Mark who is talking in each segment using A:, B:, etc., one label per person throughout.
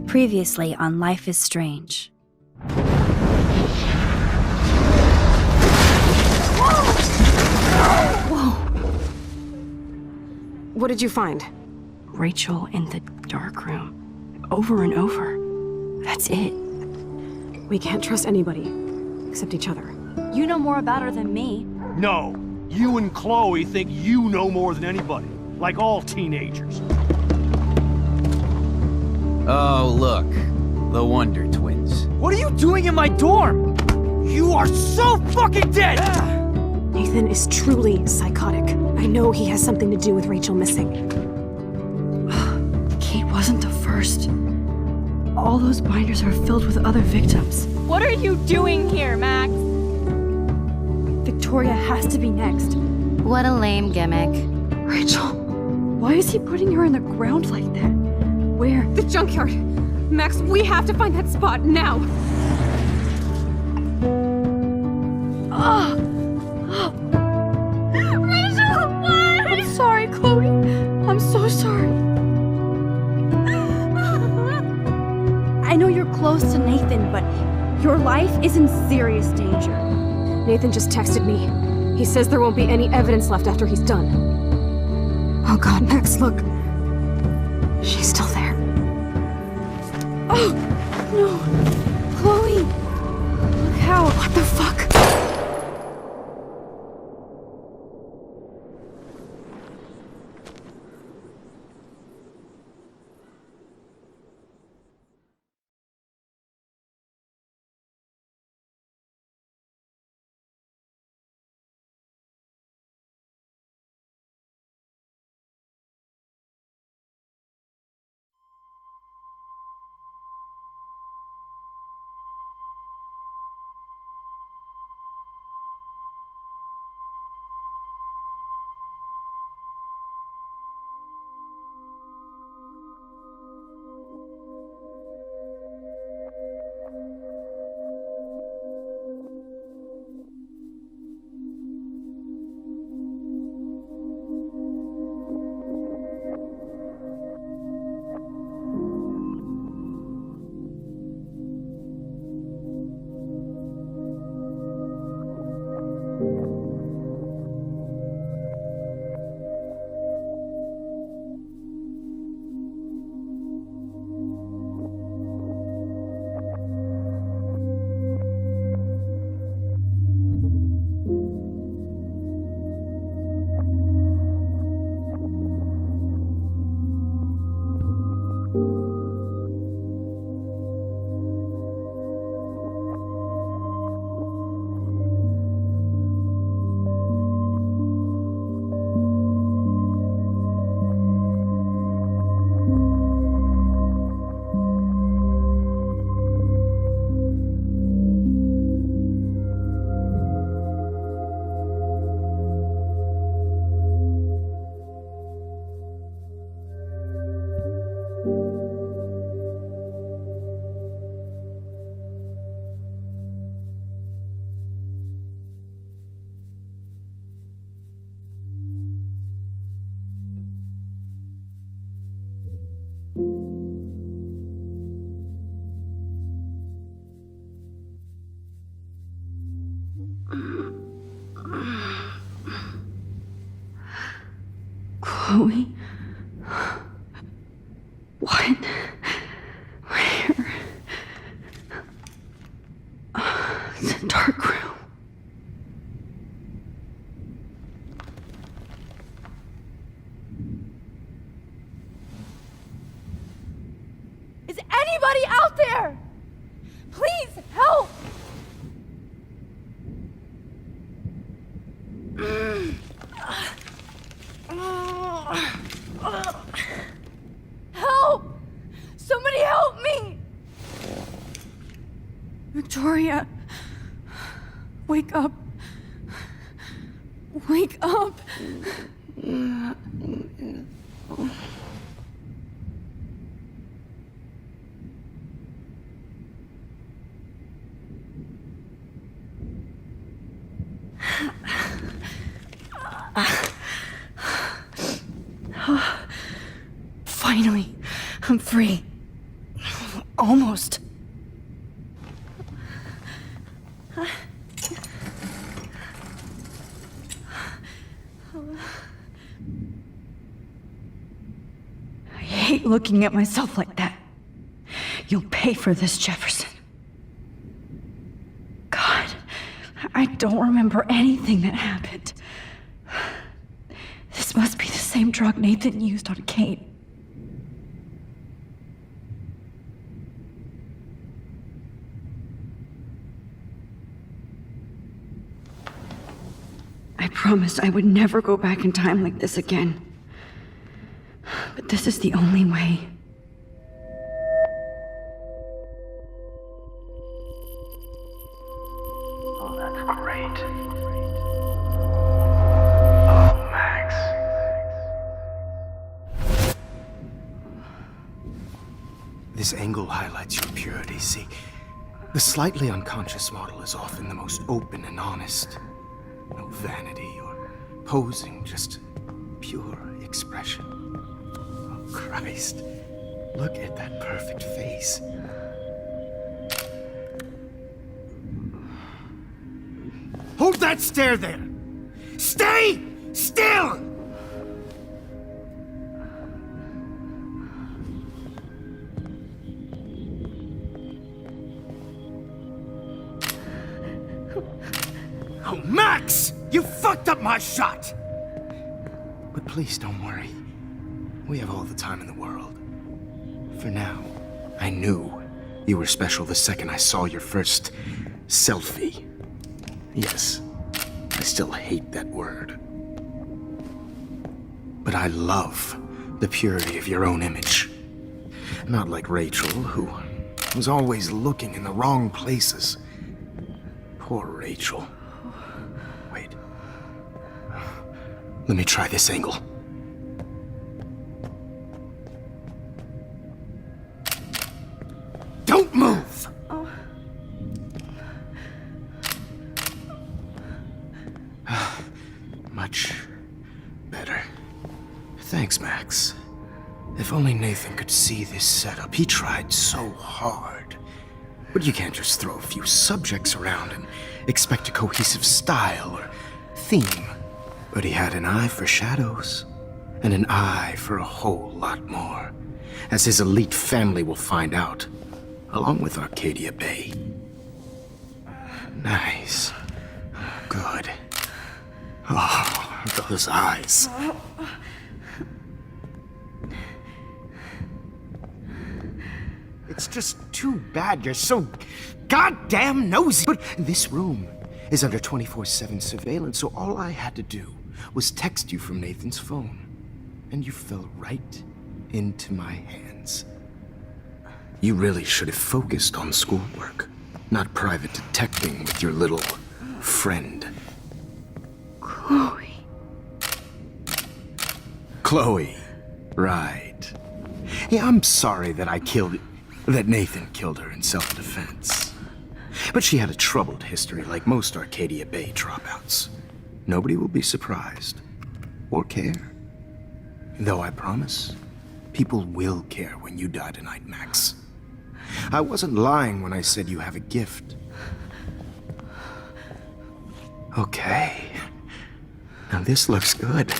A: Previously on Life is Strange.
B: Whoa! What did you find?
C: Rachel in the dark room. Over and over. That's it.
B: We can't trust anybody, except each other.
A: You know more about her than me.
D: No. You and Chloe think you know more than anybody. Like all teenagers.
E: Oh, look. The Wonder Twins.
D: What are you doing in my dorm? You are so fucking dead!
B: Nathan is truly psychotic. I know he has something to do with Rachel missing.
C: Kate wasn't the first. All those binders are filled with other victims.
F: What are you doing here, Max?
C: Victoria has to be next.
A: What a lame gimmick.
C: Rachel, why is he putting her in the ground like that? Where?
B: The junkyard! Max, we have to find that spot now!
C: Rachel, what? I'm sorry, Chloe. I'm so sorry. I know you're close to Nathan, but your life is in serious danger.
B: Nathan just texted me. He says there won't be any evidence left after he's done. Oh god, Max, look. She's still there.
C: Oh, no. Chloe. Look how.
B: What the fuck?
C: Chloe? What? Where? It's a dark room.
F: Is anybody out there? Please help! Help! Somebody help me!
C: Victoria, wake up. Wake up. Finally, I'm free. Almost. I hate looking at myself like that. You'll pay for this, Jefferson. God, I don't remember anything that happened. This must be the same drug Nathan used on Kate. I promised I would never go back in time like this again. But this is the only way.
G: Oh, that's great. Oh, Max.
H: This angle highlights your purity, see? The slightly unconscious model is often the most open and honest. No vanity or posing, just pure expression. Oh, Christ. Look at that perfect face. Hold that stare there! Stay still! Oh, Max! You fucked up my shot! But please don't worry. We have all the time in the world. For now, I knew you were special the second I saw your first selfie. Yes, I still hate that word. But I love the purity of your own image. Not like Rachel, who was always looking in the wrong places. Poor Rachel. Wait. Let me try this angle. Don't move! Much better. Thanks, Max. If only Nathan could see this setup. He tried so hard. But you can't just throw a few subjects around and expect a cohesive style or theme. But he had an eye for shadows, and an eye for a whole lot more, as his elite family will find out, along with Arcadia Bay. Nice. Good. Oh, those eyes. It's just too bad you're so goddamn nosy. But this room is under 24/7 surveillance, so all I had to do was text you from Nathan's phone. And you fell right into my hands. You really should have focused on schoolwork, not private detecting with your little friend.
C: Chloe.
H: Chloe. Right. Yeah, I'm sorry that that Nathan killed her in self-defense. But she had a troubled history like most Arcadia Bay dropouts. Nobody will be surprised. Or care. Though I promise, people will care when you die tonight, Max. I wasn't lying when I said you have a gift. Okay. Now this looks good.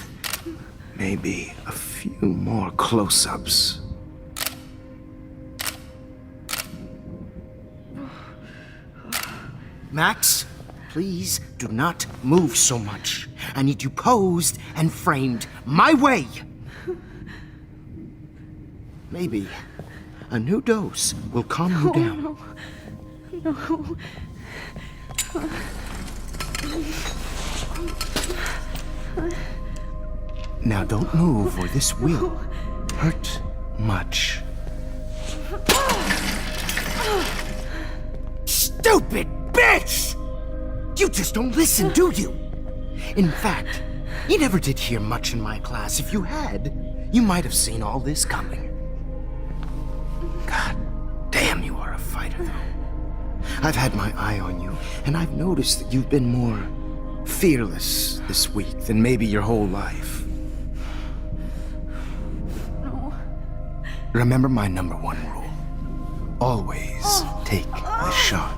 H: Maybe a few more close-ups. Max, please do not move so much. I need you posed and framed my way. Maybe a new dose will calm you down.
C: No.
H: Now don't move or this will hurt much. Stupid bitch! You just don't listen, do you? In fact, You never did hear much in my class. If you had, you might have seen all this coming. God damn, you are a fighter, though. I've had my eye on you, and I've noticed that you've been more fearless this week than maybe your whole life.
F: No.
H: Remember my number one rule. Always take the shot.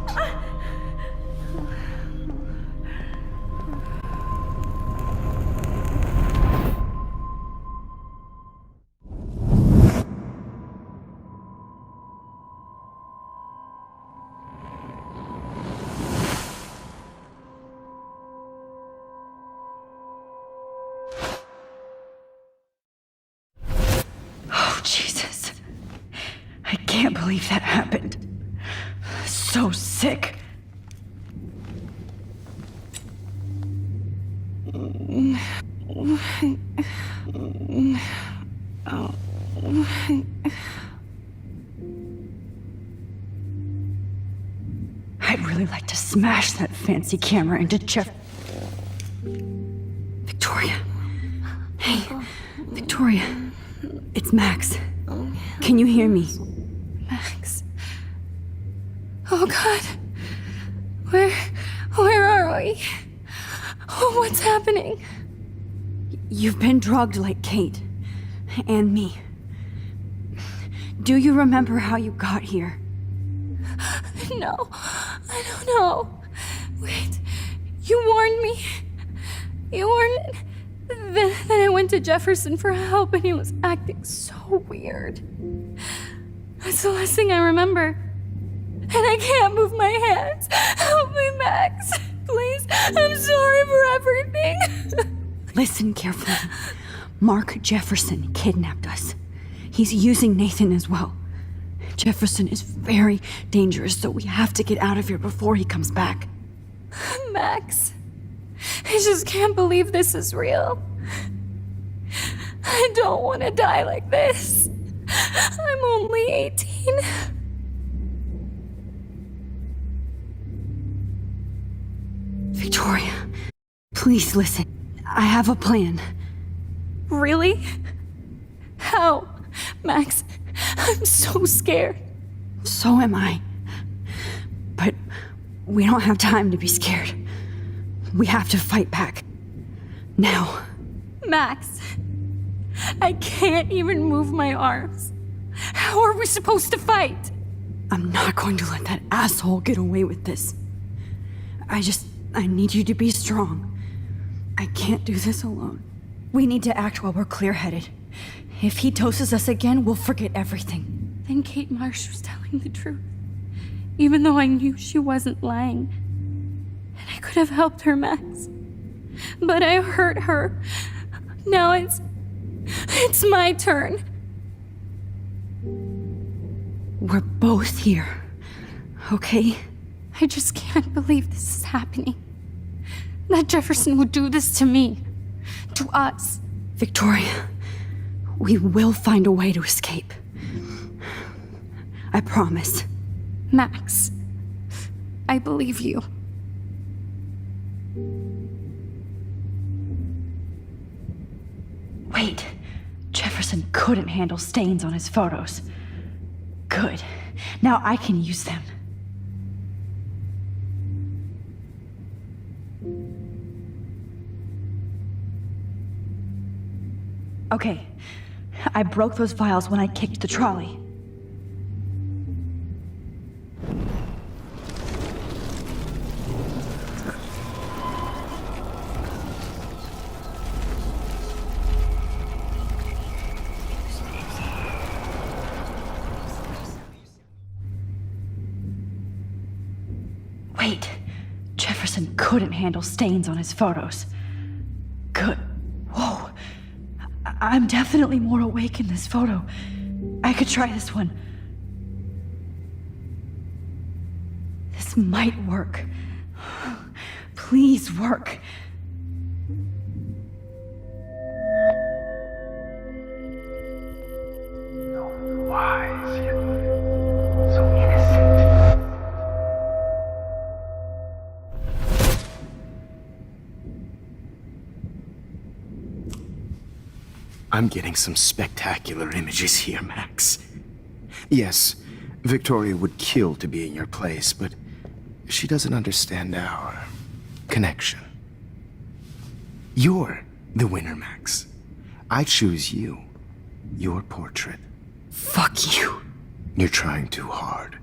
C: Oh, Jesus. I can't believe that happened. So sick. I'd really like to smash that fancy camera into Jeff. Victoria. Hey, Victoria. It's Max. Can you hear me?
F: Max. Oh God. Where are we? Oh, what's happening?
C: You've been drugged like Kate. And me. Do you remember how you got here?
F: No, I don't know. Wait, you warned me. You warned. Then I went to Jefferson for help and he was acting so weird. That's the last thing I remember. And I can't move my hands. Help me, Max. Please, I'm sorry for everything.
C: Listen carefully. Mark Jefferson kidnapped us. He's using Nathan as well. Jefferson is very dangerous, so we have to get out of here before he comes back.
F: Max, I just can't believe this is real. I don't want to die like this. I'm only 18.
C: Victoria, please listen. I have a plan.
F: Really? How? Max, I'm so scared.
C: So am I. But we don't have time to be scared. We have to fight back. Now.
F: Max, I can't even move my arms. How are we supposed to fight?
C: I'm not going to let that asshole get away with this. I need you to be strong. I can't do this alone. We need to act while we're clear-headed. If he doses us again, we'll forget everything.
F: Then Kate Marsh was telling the truth, even though I knew she wasn't lying. And I could have helped her, Max. But I hurt her. Now it's my turn.
C: We're both here, okay?
F: I just can't believe this is happening. That Jefferson would do this to me. To us.
C: Victoria, we will find a way to escape. I promise.
F: Max, I believe you.
C: Wait, Jefferson couldn't handle stains on his photos. Good. Now I can use them. Okay, I broke those files when I kicked the trolley. Wait, Jefferson couldn't handle stains on his photos. Good. Whoa. I'm definitely more awake in this photo. I could try this one. This might work. Please work.
G: So wise, yet so innocent.
H: I'm getting some spectacular images here, Max. Yes, Victoria would kill to be in your place, but she doesn't understand our connection. You're the winner, Max. I choose you. Your portrait.
C: Fuck you.
H: You're trying too hard.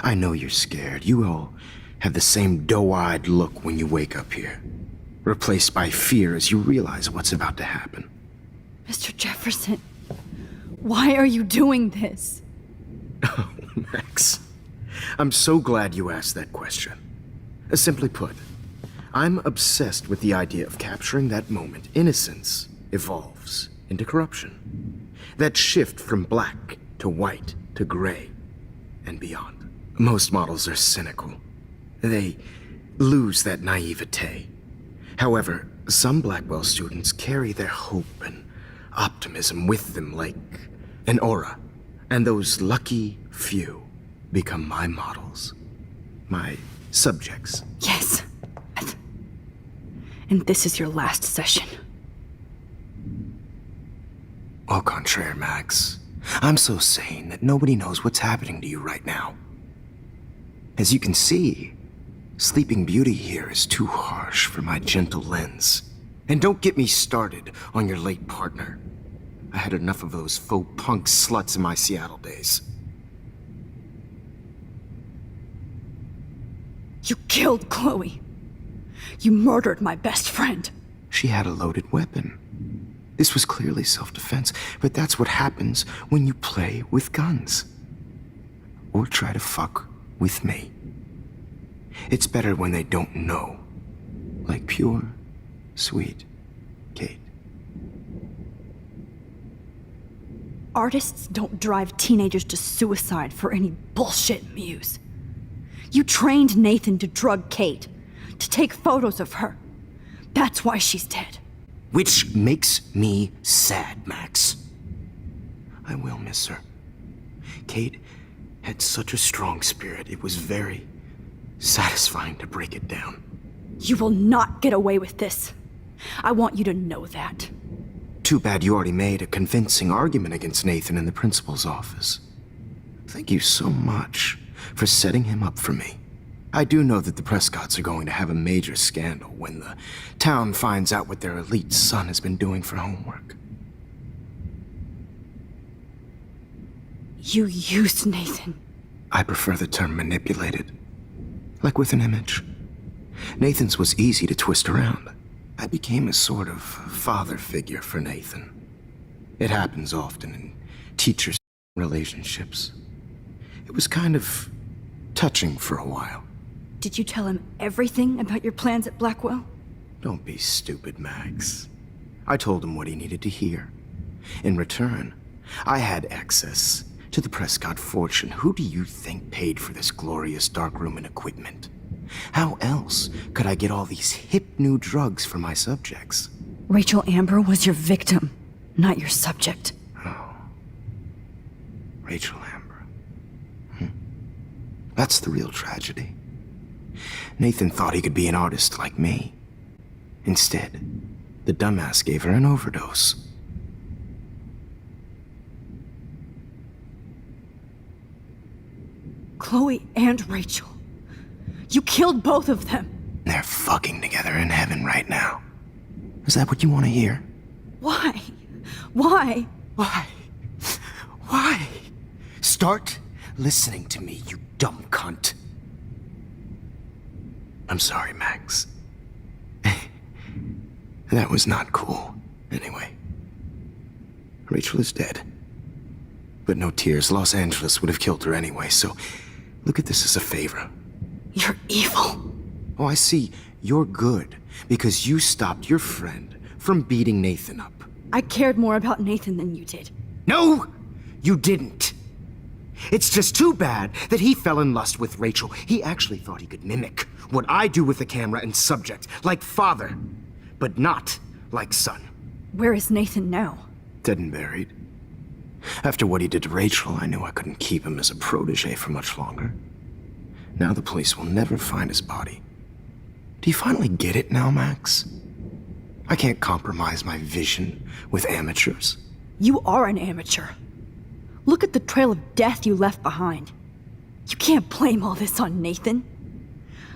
H: I know you're scared. You all have the same doe-eyed look when you wake up here, replaced by fear as you realize what's about to happen.
C: Mr. Jefferson, why are you doing this?
H: Oh, Max. I'm so glad you asked that question. Simply put, I'm obsessed with the idea of capturing that moment innocence evolves into corruption. That shift from black to white to gray and beyond. Most models are cynical. They lose that naivete. However, some Blackwell students carry their hope and optimism with them like an aura. And those lucky few become my models. My subjects.
C: Yes. And this is your last session.
H: Au contraire, Max. I'm so sane that nobody knows what's happening to you right now. As you can see, Sleeping Beauty here is too harsh for my gentle lens. And don't get me started on your late partner. I had enough of those faux punk sluts in my Seattle days.
C: You killed Chloe. You murdered my best friend.
H: She had a loaded weapon. This was clearly self-defense, but that's what happens when you play with guns. Or try to fuck with me. It's better when they don't know. Like pure, sweet Kate.
C: Artists don't drive teenagers to suicide for any bullshit muse. You trained Nathan to drug Kate, to take photos of her. That's why she's dead.
H: Which makes me sad, Max. I will miss her. Kate had such a strong spirit, it was very satisfying to break it down.
C: You will not get away with this. I want you to know that.
H: Too bad you already made a convincing argument against Nathan in the principal's office. Thank you so much for setting him up for me. I do know that the Prescotts are going to have a major scandal when the town finds out what their elite son has been doing for homework.
C: You used Nathan.
H: I prefer the term manipulated. Like with an image. Nathan's was easy to twist around. I became a sort of father figure for Nathan. It happens often in teacher relationships. It was kind of touching for a while.
C: Did you tell him everything about your plans at Blackwell?
H: Don't be stupid, Max. I told him what he needed to hear. In return, I had access to the Prescott fortune. Who do you think paid for this glorious darkroom and equipment? How else could I get all these hip new drugs for my subjects?
C: Rachel Amber was your victim, not your subject.
H: Oh. Rachel Amber. That's the real tragedy. Nathan thought he could be an artist like me. Instead, the dumbass gave her an overdose.
C: Chloe and Rachel. You killed both of them.
H: They're fucking together in heaven right now. Is that what you want to hear?
C: Why? Why?
H: Why? Why? Start listening to me, you dumb cunt. I'm sorry, Max. That was not cool. Anyway, Rachel is dead. But no tears. Los Angeles would have killed her anyway, so look at this as a favor.
C: You're evil.
H: Oh, I see. You're good because you stopped your friend from beating Nathan up.
C: I cared more about Nathan than you did.
H: No, you didn't. It's just too bad that he fell in lust with Rachel. He actually thought he could mimic what I do with the camera and subject, like father, but not like son.
C: Where is Nathan now?
H: Dead and buried. After what he did to Rachel, I knew I couldn't keep him as a protege for much longer. Now the police will never find his body. Do you finally get it now, Max? I can't compromise my vision with amateurs.
C: You are an amateur. Look at the trail of death you left behind. You can't blame all this on Nathan.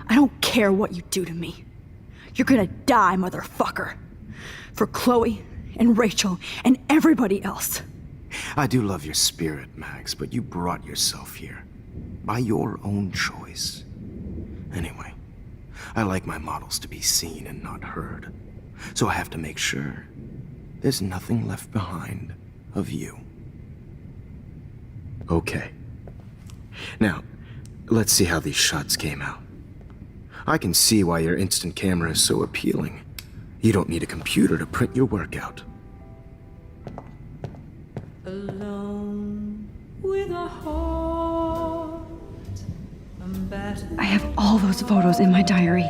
C: I don't care what you do to me. You're gonna die, motherfucker. For Chloe and Rachel and everybody else.
H: I do love your spirit, Max, but you brought yourself here. By your own choice. Anyway, I like my models to be seen and not heard. So I have to make sure there's nothing left behind of you. Okay. Now, let's see how these shots came out. I can see why your instant camera is so appealing. You don't need a computer to print your work out.
I: Alone with a heart, I'm battered.
C: I have all those photos in my diary.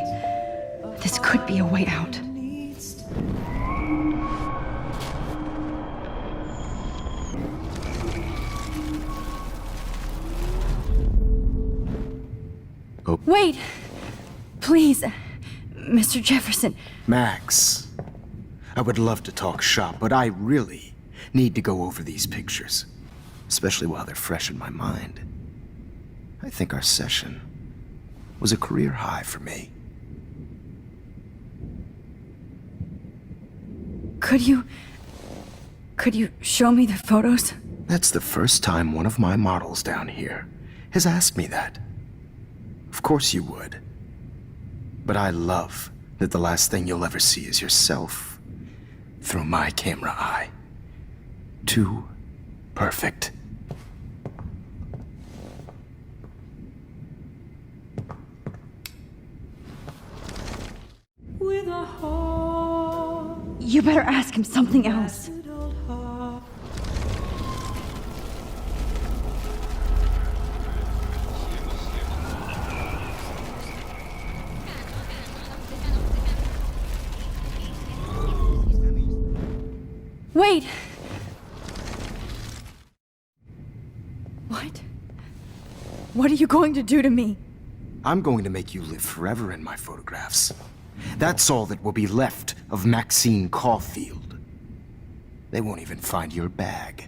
C: This could be a way out.
H: Oh.
C: Wait! Please, Mr. Jefferson.
H: Max, I would love to talk shop, but I really need to go over these pictures, especially while they're fresh in my mind. I think our session was a career high for me.
C: Could you show me the photos?
H: That's the first time one of my models down here has asked me that. Of course you would. But I love that the last thing you'll ever see is yourself through my camera eye. Too perfect.
I: With a heart,
C: You better ask him something else.
I: battered old heart.
C: Wait! What? What are you going to do to me?
H: I'm going to make you live forever in my photographs. That's all that will be left of Maxine Caulfield. They won't even find your bag.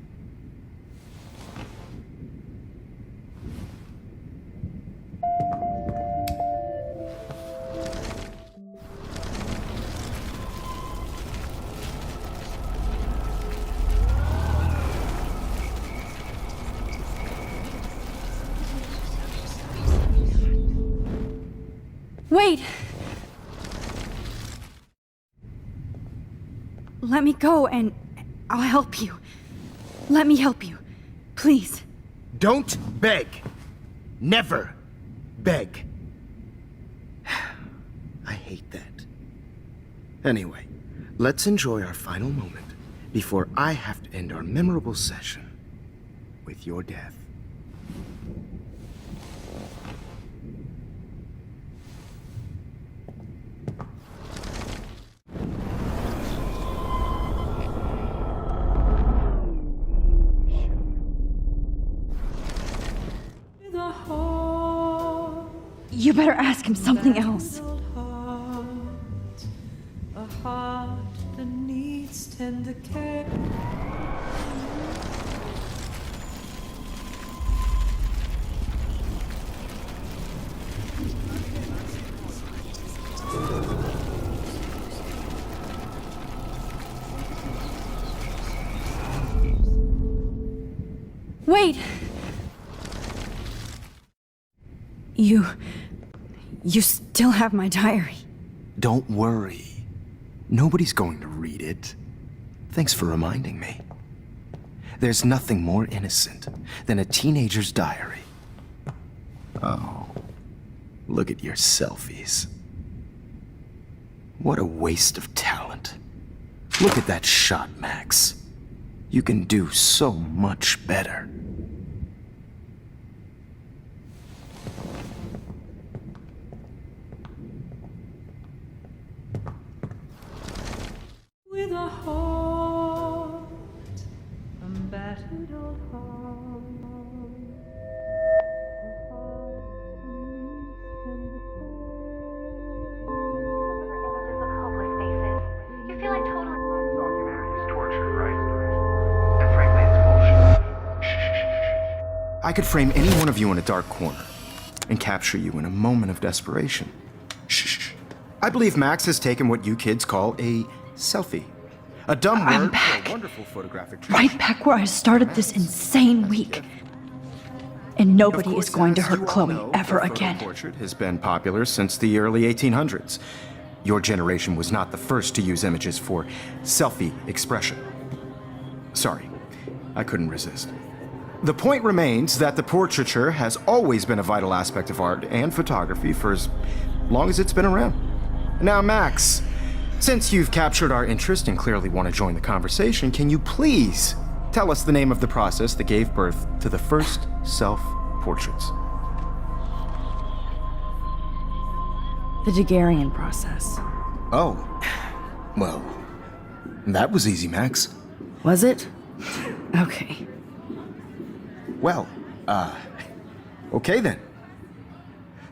C: Wait! Let me go and I'll help you. Let me help you. Please.
H: Don't beg. Never beg. I hate that. Anyway, let's enjoy our final moment before I have to end our memorable session with your death.
I: With a heart,
C: You better ask him something else.
I: old heart, a heart that needs tender care.
C: Wait! You still have my diary.
H: Don't worry. Nobody's going to read it. Thanks for reminding me. There's nothing more innocent than a teenager's diary. Oh, look at your selfies. What a waste of talent. Look at that shot, Max. You can do so much better.
I: With a heart, a battered old heart, a heart that needs tender care.
A: Images of hopeless faces. You feel
H: I could frame any one of you in a dark corner and capture you in a moment of desperation. Shh. I believe Max has taken what you kids call a selfie. A dumb
C: I'm
H: word
C: back.
H: for a wonderful photographic trick.
C: Right back where I started this insane week. And
H: Of
C: nobody
H: course,
C: is going to
H: as
C: hurt
H: you all
C: Chloe
H: know,
C: ever
H: the photo
C: again.
H: portrait has been popular since the early 1800s. Your generation was not the first to use images for selfie expression. Sorry, I couldn't resist. The point remains that the portraiture has always been a vital aspect of art and photography for as long as it's been around. Now, Max, since you've captured our interest and clearly want to join the conversation, can you please tell us the name of the process that gave birth to the first self-portraits?
C: The Daguerrean process.
H: Oh, well, that was easy, Max.
C: Was it? Okay.
H: Well, okay then.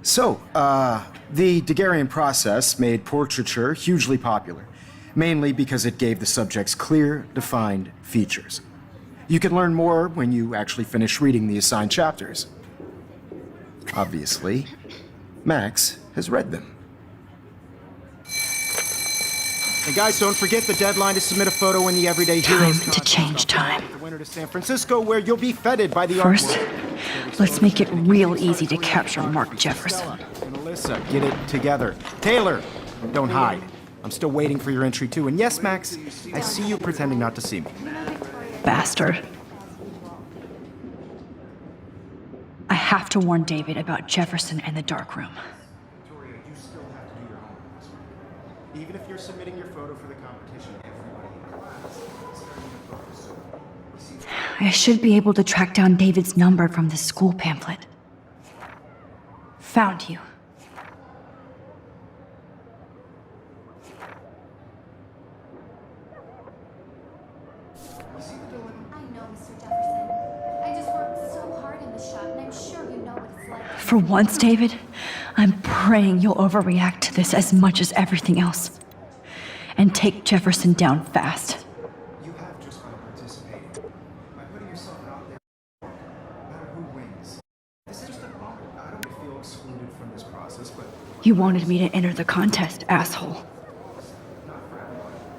H: So, the Daguerrean process made portraiture hugely popular, mainly because it gave the subjects clear, defined features. You can learn more when you actually finish reading the assigned chapters. Obviously, Max has read them. And guys, don't forget the deadline to submit a photo in the Everyday Heroes
C: Time to change time.
H: The winter to San Francisco, where you'll be feted by the
C: First,
H: artwork.
C: let's make it real easy to capture Mark Jefferson.
H: And Alyssa, get it together. Taylor, don't hide. I'm still waiting for your entry too. And yes, Max, I see you pretending not to see me.
C: Bastard. I have to warn David about Jefferson and the dark room.
H: Victoria, you still have to do your homework this week. Even if you're submitting your photo for the competition, everybody in class is starting to focus. So,
C: I should be able to track down David's number from the school pamphlet. Found you.
J: I know, Mr. Jefferson. I just worked so hard in the shop, and I'm sure you know what it's like.
C: For once, David, I'm praying you'll overreact to this as much as everything else. And take Jefferson down fast.
H: you have just by participating, by putting yourself out there, no matter who wins. This is just a bummer. I don't feel excluded from this process, but
C: You wanted me to enter the contest, asshole.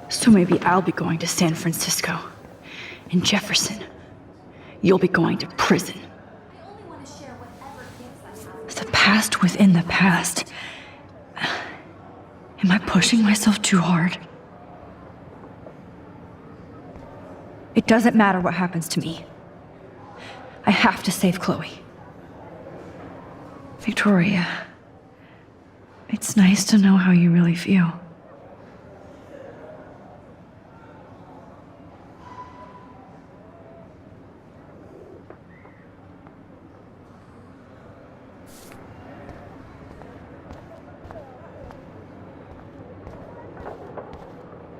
C: So maybe I'll be going to San Francisco. And Jefferson, you'll be going to prison.
J: I only want to share whatever gifts I have.
C: The past within the past. Am I pushing myself too hard? It doesn't matter what happens to me. I have to save Chloe. Victoria, it's nice to know how you really feel.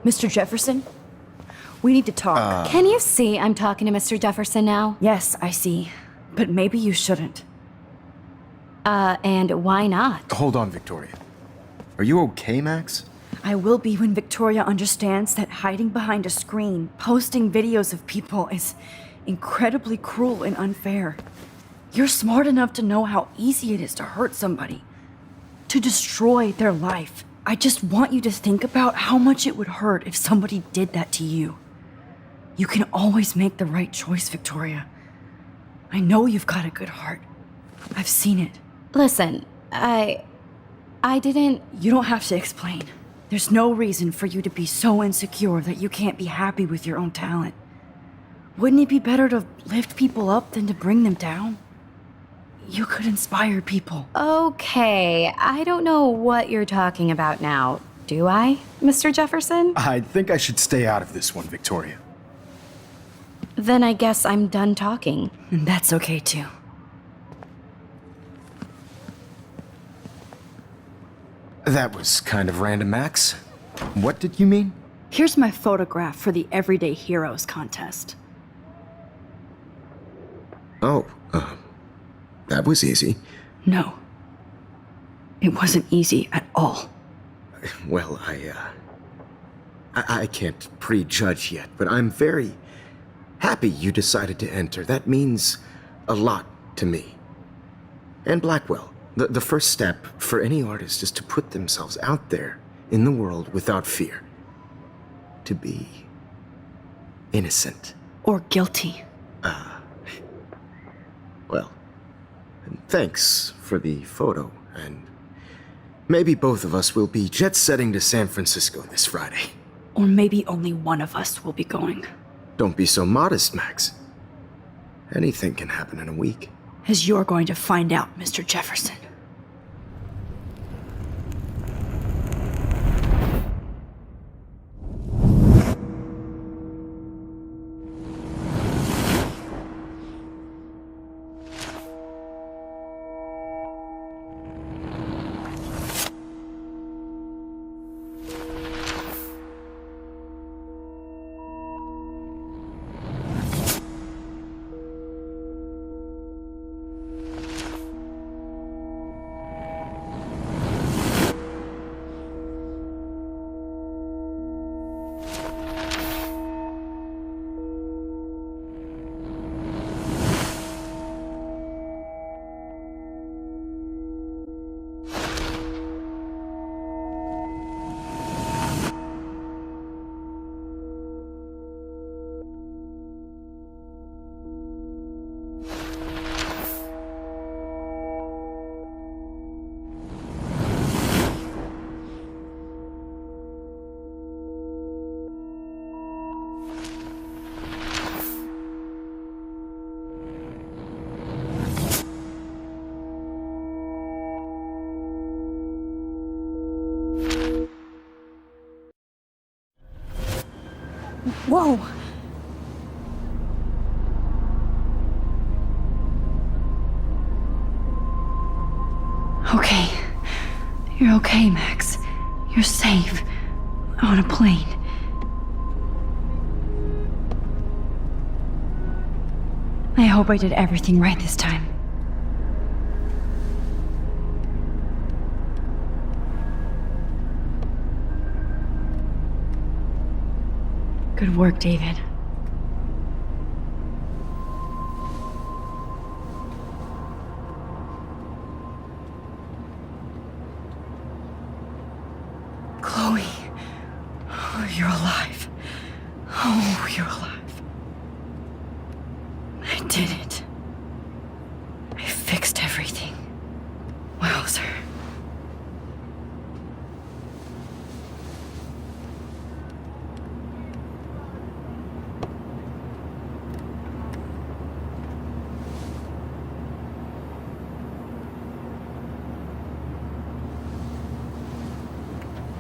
C: Mr. Jefferson, we need to talk.
A: Can you see I'm talking to Mr. Jefferson now?
C: Yes, I see. But maybe you shouldn't.
A: And why not?
H: hold on, Victoria. Are you okay, Max?
C: I will be when Victoria understands that hiding behind a screen, posting videos of people is incredibly cruel and unfair. You're smart enough to know how easy it is to hurt somebody, to destroy their life. I just want you to think about how much it would hurt if somebody did that to you. You can always make the right choice, Victoria. I know you've got a good heart. I've seen it.
A: Listen, I didn't...
C: You don't have to explain. There's no reason for you to be so insecure that you can't be happy with your own talent. Wouldn't it be better to lift people up than to bring them down? You could inspire people.
A: Okay, I don't know what you're talking about now. Do I, Mr. Jefferson?
H: I think I should stay out of this one, Victoria.
A: Then I guess I'm done talking.
C: And that's okay too.
H: That was kind of random, Max. What did you mean?
C: Here's my photograph for the Everyday Heroes contest.
H: Oh, that was easy.
C: No. It wasn't easy at all.
H: Well, I can't prejudge yet, but I'm very happy you decided to enter. That means a lot to me. And Blackwell. The first step for any artist is to put themselves out there in the world without fear. To be innocent.
C: Or guilty.
H: Well, and thanks for the photo, and maybe both of us will be jet-setting to San Francisco this Friday.
C: Or maybe only one of us will be going.
H: Don't be so modest, Max. Anything can happen in a week.
C: As you're going to find out, Mr. Jefferson. Whoa! Okay. You're okay, Max. You're safe. On a plane. I hope I did everything right this time. Good work, David. Chloe. Oh, you're alive. Oh, you're alive. I did it. I fixed everything. Wowzer.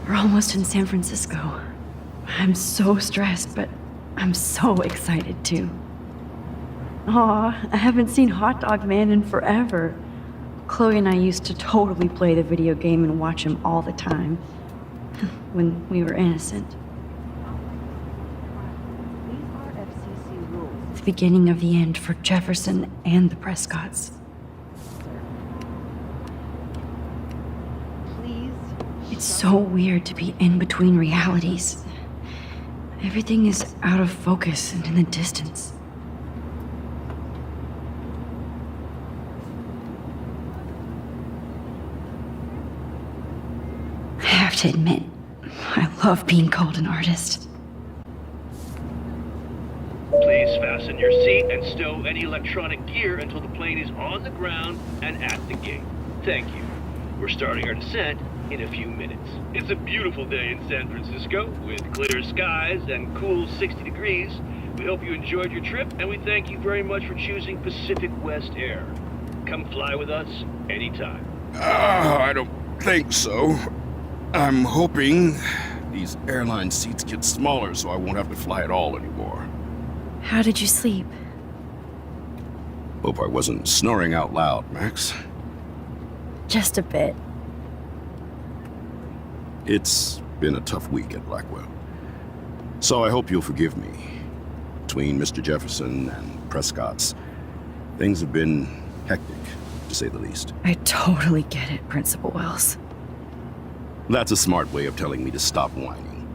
C: We're almost in San Francisco. I'm so stressed, but I'm so excited too. Aw, I haven't seen Hot Dog Man in forever. Chloe and I used to totally play the video game and watch him all the time. When we were innocent. The beginning of the end for Jefferson and the Prescotts. It's so weird to be in between realities. Everything is out of focus and in the distance. I have to admit, I love being called an artist.
K: Please fasten your seat and stow any electronic gear until the plane is on the ground and at the gate. Thank you. We're starting our descent in a few minutes. It's a beautiful day in San Francisco with clear skies and cool 60 degrees. We hope you enjoyed your trip, and we thank you very much for choosing Pacific West Air. Come fly with us anytime.
L: I don't think so. I'm hoping these airline seats get smaller so I won't have to fly at all anymore.
C: How did you sleep?
L: Hope I wasn't snoring out loud, Max.
C: Just a bit.
L: It's been a tough week at Blackwell. So I hope you'll forgive me. Between Mr. Jefferson and Prescott's, things have been hectic, to say the least.
C: I totally get it, Principal Wells.
L: That's a smart way of telling me to stop whining.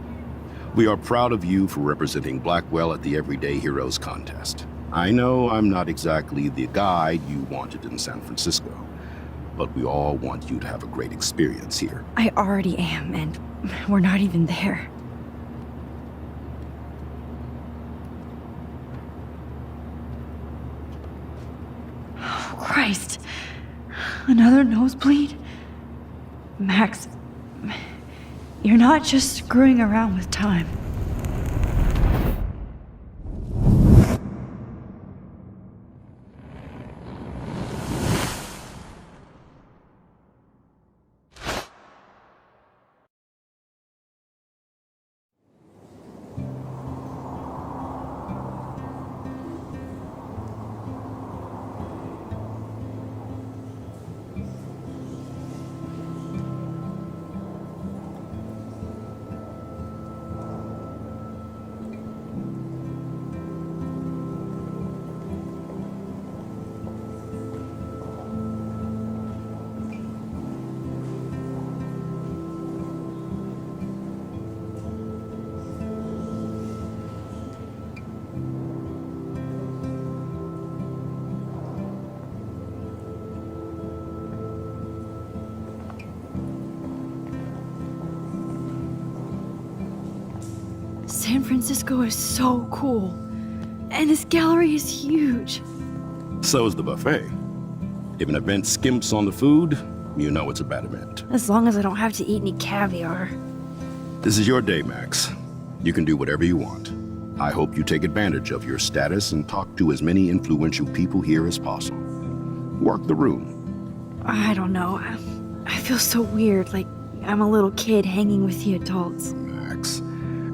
L: We are proud of you for representing Blackwell at the Everyday Heroes contest. I know I'm not exactly the guide you wanted in San Francisco, but we all want you to have a great experience here.
C: I already am, and we're not even there. Oh, Christ. Another nosebleed? Max, you're not just screwing around with time. San Francisco is so cool. And this gallery is huge.
L: So is the buffet. If an event skimps on the food, you know it's a bad event.
C: As long as I don't have to eat any caviar.
L: This is your day, Max. You can do whatever you want. I hope you take advantage of your status and talk to as many influential people here as possible. Work the room.
C: I don't know. I feel so weird, like I'm a little kid hanging with the adults.
L: Max,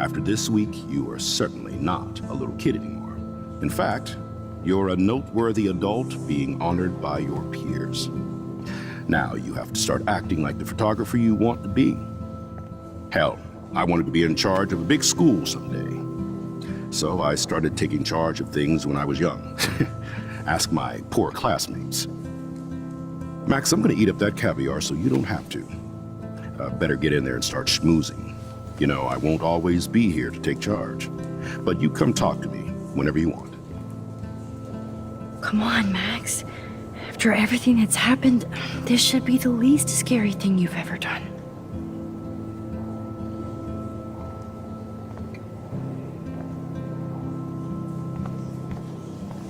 L: after this week, you are certainly not a little kid anymore. In fact, you're a noteworthy adult being honored by your peers. Now you have to start acting like the photographer you want to be. Hell, I wanted to be in charge of a big school someday. So I started taking charge of things when I was young. Ask my poor classmates. Max, I'm gonna eat up that caviar so you don't have to. Better get in there and start schmoozing. You know, I won't always be here to take charge. But you come talk to me whenever you want.
C: Come on, Max. After everything that's happened, this should be the least scary thing you've ever done.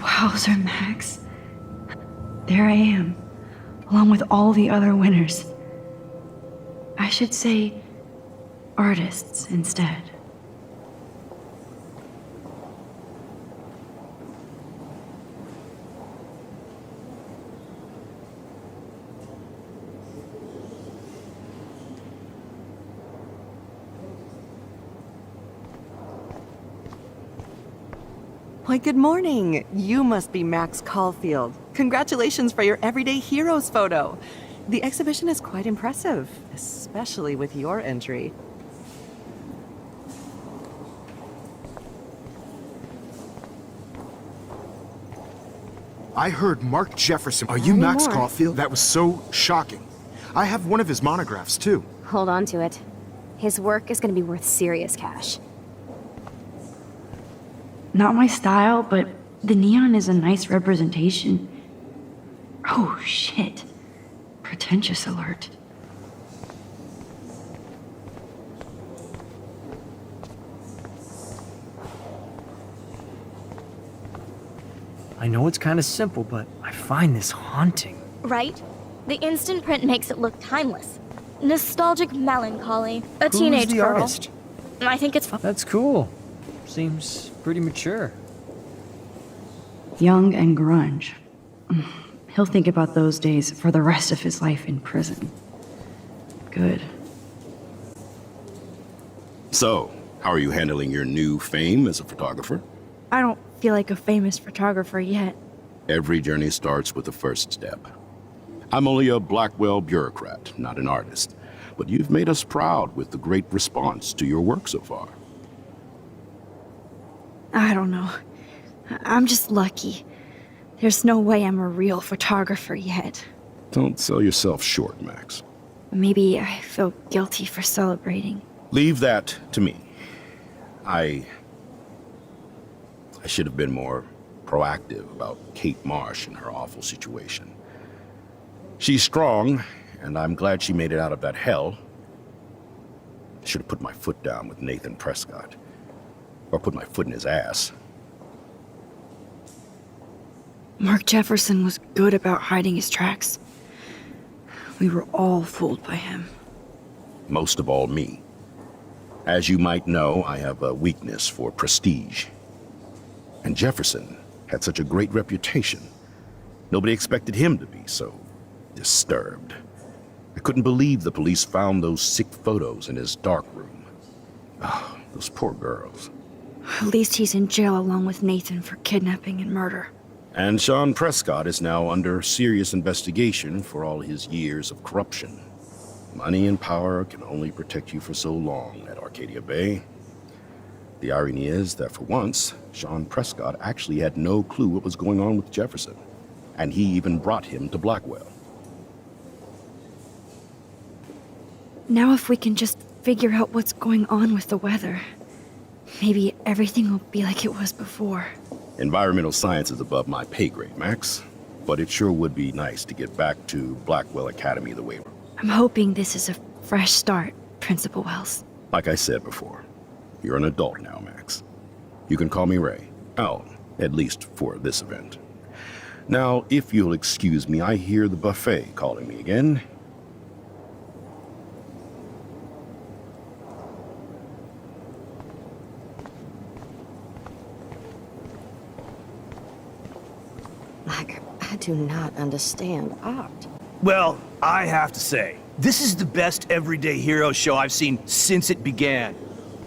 C: Wowzer, Max. There I am, along with all the other winners. I should say artists instead.
M: Why, good morning. You must be Max Caulfield. Congratulations for your Everyday Heroes photo. The exhibition is quite impressive, especially with your entry.
H: I heard Mark Jefferson. Are you Max Caulfield? That was so shocking. I have one of his monographs, too.
B: Hold on to it. His work is going to be worth serious cash.
C: Not my style, but the neon is a nice representation. Oh, shit. Pretentious alert.
N: I know it's kind of simple, but I find this haunting.
F: Right? The instant print makes it look timeless. Nostalgic melancholy. A teenage
N: Who's the
F: girl.
N: artist?
F: I think it's
N: That's cool. Seems pretty mature.
C: Young and grunge. He'll think about those days for the rest of his life in prison. Good.
L: So, how are you handling your new fame as a photographer?
C: I don't feel like a famous photographer yet.
L: Every journey starts with the first step. I'm only a Blackwell bureaucrat, not an artist. But you've made us proud with the great response to your work so far.
C: I don't know. I'm just lucky. There's no way I'm a real photographer yet.
L: Don't sell yourself short, Max.
C: Maybe I feel guilty for celebrating.
L: Leave that to me. I should have been more proactive about Kate Marsh and her awful situation. She's strong, and I'm glad she made it out of that hell. I should have put my foot down with Nathan Prescott. Or put my foot in his ass.
C: Mark Jefferson was good about hiding his tracks. We were all fooled by him.
L: Most of all, me. As you might know, I have a weakness for prestige. And Jefferson had such a great reputation. Nobody expected him to be so disturbed. I couldn't believe the police found those sick photos in his dark room. Oh, those poor girls.
C: At least he's in jail along with Nathan for kidnapping and murder.
L: And Sean Prescott is now under serious investigation for all his years of corruption. Money and power can only protect you for so long at Arcadia Bay. The irony is that for once, Sean Prescott actually had no clue what was going on with Jefferson. And he even brought him to Blackwell.
C: Now if we can just figure out what's going on with the weather, maybe everything will be like it was before.
L: Environmental science is above my pay grade, Max. But it sure would be nice to get back to Blackwell Academy the way we're.
C: I'm hoping this is a fresh start, Principal Wells.
L: Like I said before, you're an adult now, Max. You can call me Ray. Oh, at least for this event. Now, if you'll excuse me, I hear the buffet calling me again.
O: I do not understand art.
D: Well, I have to say, this is the best everyday hero show I've seen since it began.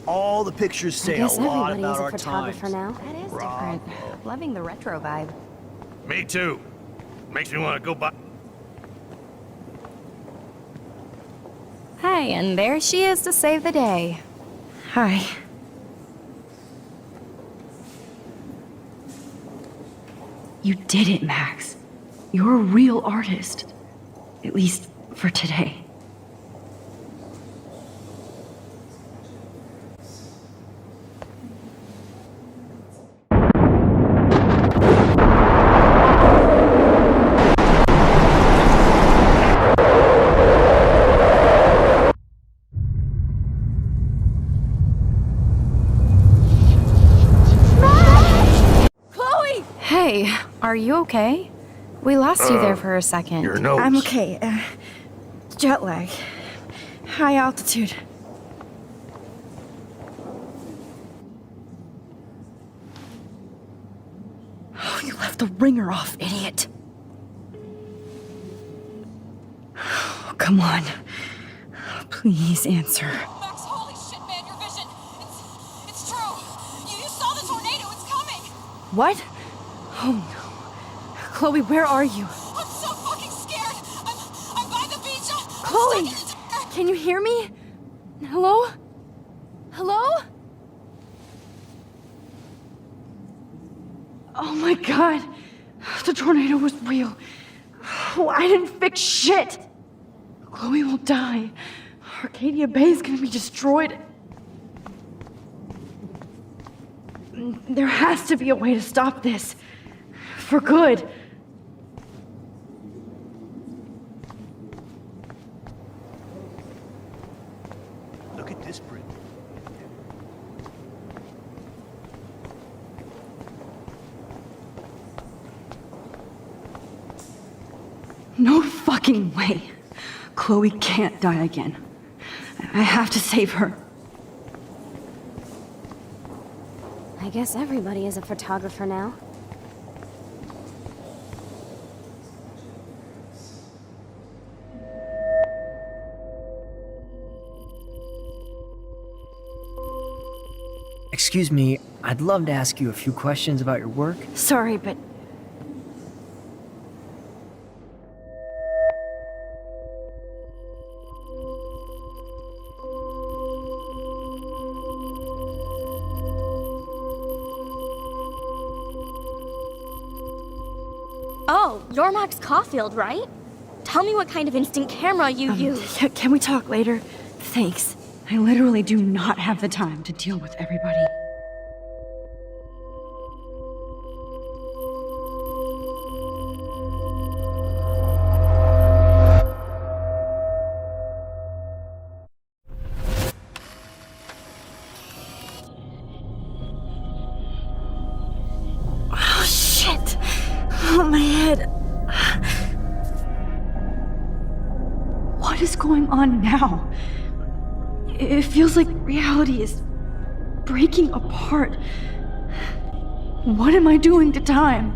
D: All the pictures say a lot about our times.
O: Now.
A: That is different. Loving the retro vibe.
D: Me too. Makes me want to go by.
A: Hey, and there she is to save the day.
C: Hi. You did it, Max. You're a real artist. At least for today.
A: Hey, are you okay? We lost you there for a second.
D: Your nose.
C: I'm okay. Jet lag. High altitude. Oh, you left the ringer off, idiot. Oh, come on. Please answer.
F: Max, holy shit, man, your vision. It's true. You saw the tornado. It's coming.
C: What? Oh no. Chloe, where are you?
F: I'm so fucking scared. I'm by the beach.
C: Chloe! Can you hear me? Hello? Hello? Oh my god. The tornado was real. Oh, I didn't fix shit. Chloe will die. Arcadia Bay is gonna be destroyed. There has to be a way to stop this. For good.
D: Look at this print.
C: No fucking way. Chloe can't die again. I have to save her.
O: I guess everybody is a photographer now.
N: Excuse me, I'd love to ask you a few questions about your work.
C: Sorry, but...
F: Oh, you're Max Caulfield, right? Tell me what kind of instant camera you use.
C: Can we talk later? Thanks. I literally do not have the time to deal with everybody. Oh, my head. What is going on now? It feels like reality is breaking apart. What am I doing to time?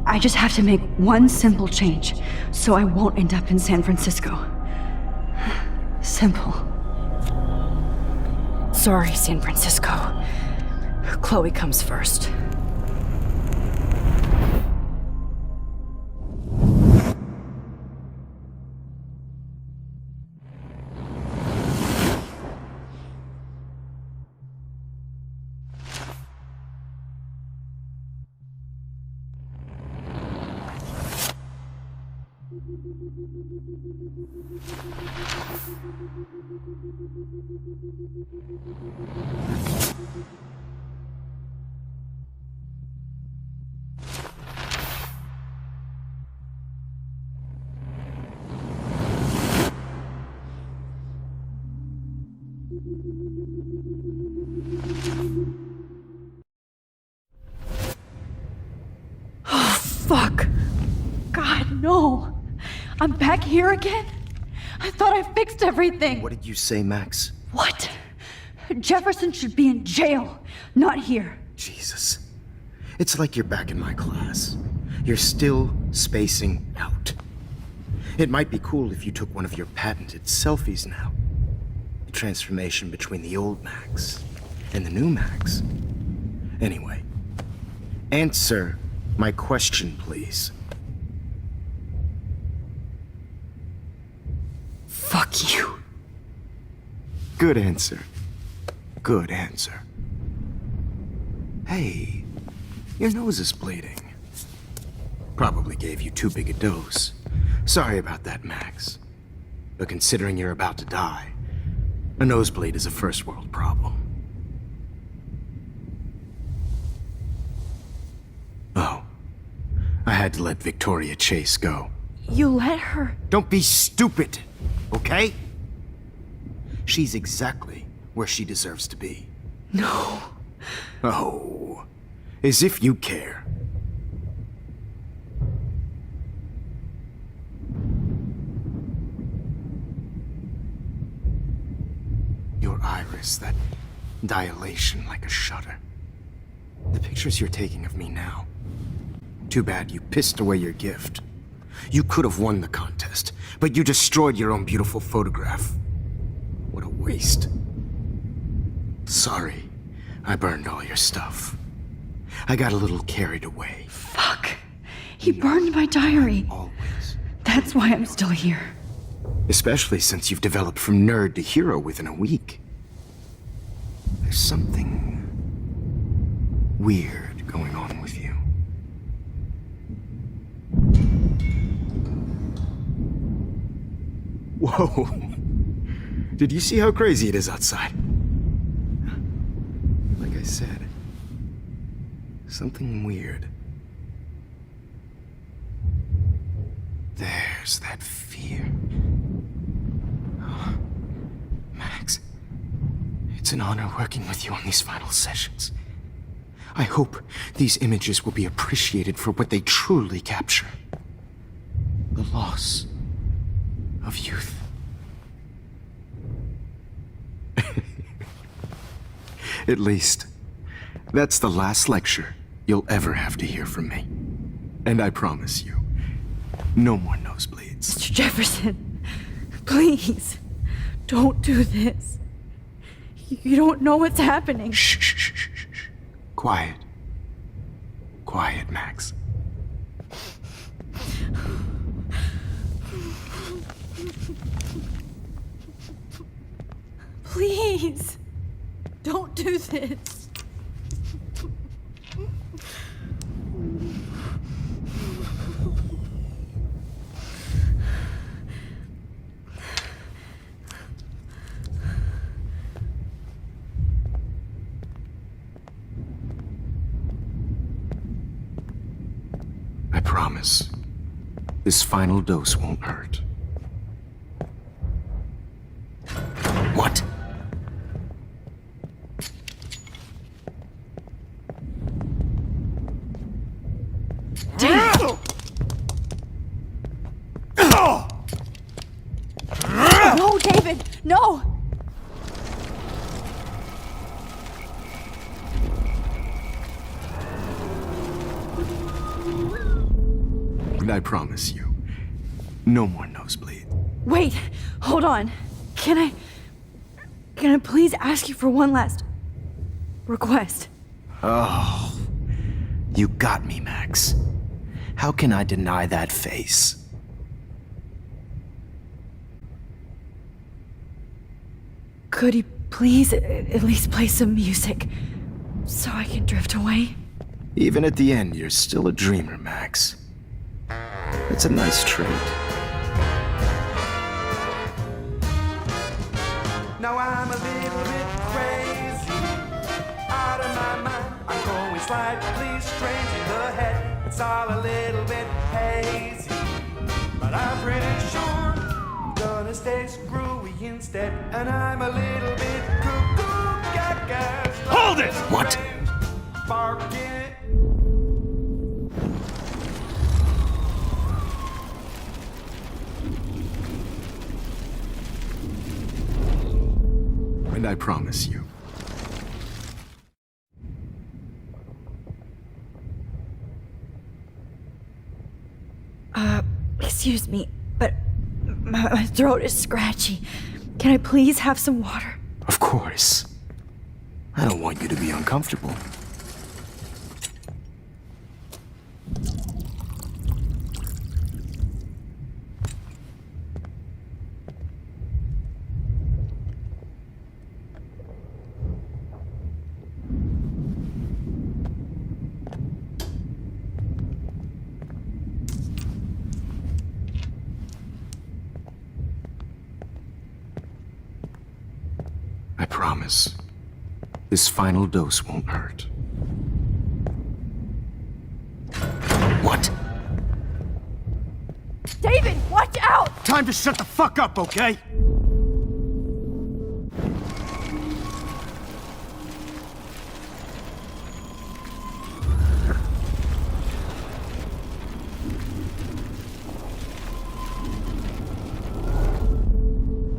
C: I just have to make one simple change so I won't end up in San Francisco. Simple. Sorry, San Francisco. Chloe comes first. Fuck. God, no. I'm back here again? I thought I fixed everything.
H: What did you say, Max?
C: What? Jefferson should be in jail, not here.
H: Jesus. It's like you're back in my class. You're still spacing out. It might be cool if you took one of your patented selfies now. The transformation between the old Max and the new Max. Anyway, answer my question, please.
C: Fuck you.
H: Good answer. Good answer. Hey, your nose is bleeding. Probably gave you too big a dose. Sorry about that, Max. But considering you're about to die, a nosebleed is a first world problem. Oh, I had to let Victoria Chase go.
C: You let her?
H: Don't be stupid, okay? She's exactly where she deserves to be.
C: No.
H: Oh, as if you care. Your iris, that dilation like a shutter. The pictures you're taking of me now. Too bad you pissed away your gift. You could have won the contest, but you destroyed your own beautiful photograph. What a waste. Sorry, I burned all your stuff. I got a little carried away.
C: Fuck. He burned my diary.
H: Always.
C: That's why I'm still here.
H: Especially since you've developed from nerd to hero within a week. There's something weird going on with you. Whoa. Did you see how crazy it is outside? Like I said, something weird. There's that fear. Max, it's an honor working with you on these final sessions. I hope these images will be appreciated for what they truly capture. The loss of youth. At least, that's the last lecture you'll ever have to hear from me. And I promise you, no more nosebleeds.
C: Mr. Jefferson, please, don't do this. You don't know what's happening.
H: Shh, shh, shh, shh, shh. Quiet. Quiet, Max.
C: Please, don't do this.
H: I promise, this final dose won't hurt. What? I promise you, no more nosebleed.
C: Wait, hold on. Can I please ask you for one last request?
H: Oh, you got me, Max. How can I deny that face?
C: Could you please at least play some music so I can drift away?
H: Even at the end, you're still a dreamer, Max. It's a nice trait.
G: Now I'm a little bit crazy, out of my mind. I'm going slightly strange in the head. It's all a little bit hazy, but I'm pretty sure I'm gonna stay screwy instead. And I'm a little bit cuckoo gaga.
D: Hold it!
H: What?
G: Barking.
H: And I promise you,
C: Excuse me, but my throat is scratchy. Can I please have some water?
H: of course. I don't want you to be uncomfortable. I promise. This final dose won't hurt. What?
C: David, watch out!
D: Time to shut the fuck up, okay?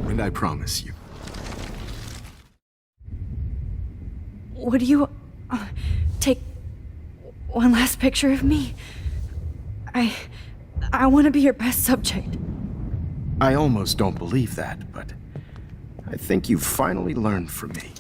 H: And I promise you,
C: Would you take one last picture of me? I want to be your best subject.
H: I almost don't believe that, but I think you've finally learned from me.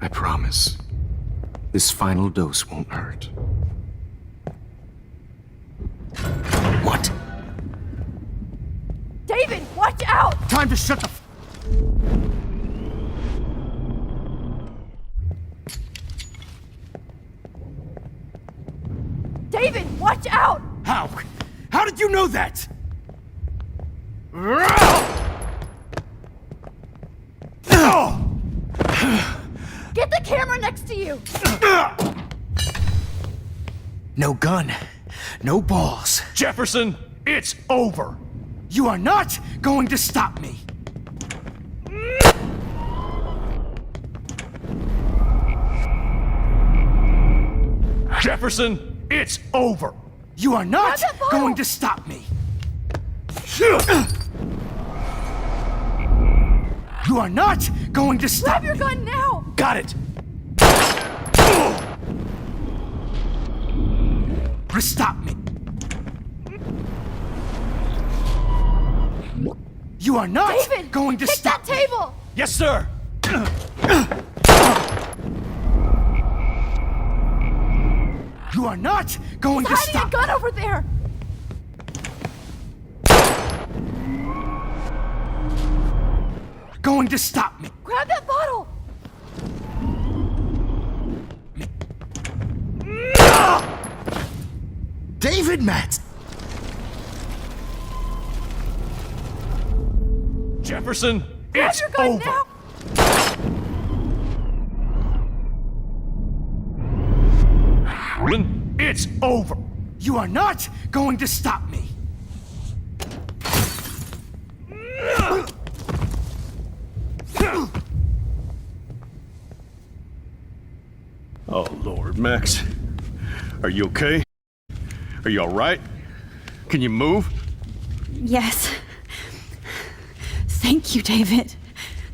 H: I promise. This final dose won't hurt. What?
C: David, watch out!
D: Time to shut the
C: David, watch out!
D: How? How did you know that?
C: Get the camera next to you!
H: No gun. No balls.
D: Jefferson, it's over. You are not going to stop me. Jefferson, it's over. You are not going to stop me. You are not going to stop
C: Grab your
D: me.
C: gun now!
D: Got it. Stop me. You are not
C: David,
D: going to
C: kick
D: stop
C: that table!
D: Yes, sir. You are not going to
C: Hiding a
D: stop.
C: gun over there!
D: Going to stop me.
C: Grab that bottle!
H: David Matt!
D: Jefferson,
C: Grab
D: it's
C: your gun
D: over.
C: now!
H: It's over. You are not going to stop me.
D: Oh, Lord, Max. Are you okay? Are you all right? Can you move?
C: Yes. Thank you, David.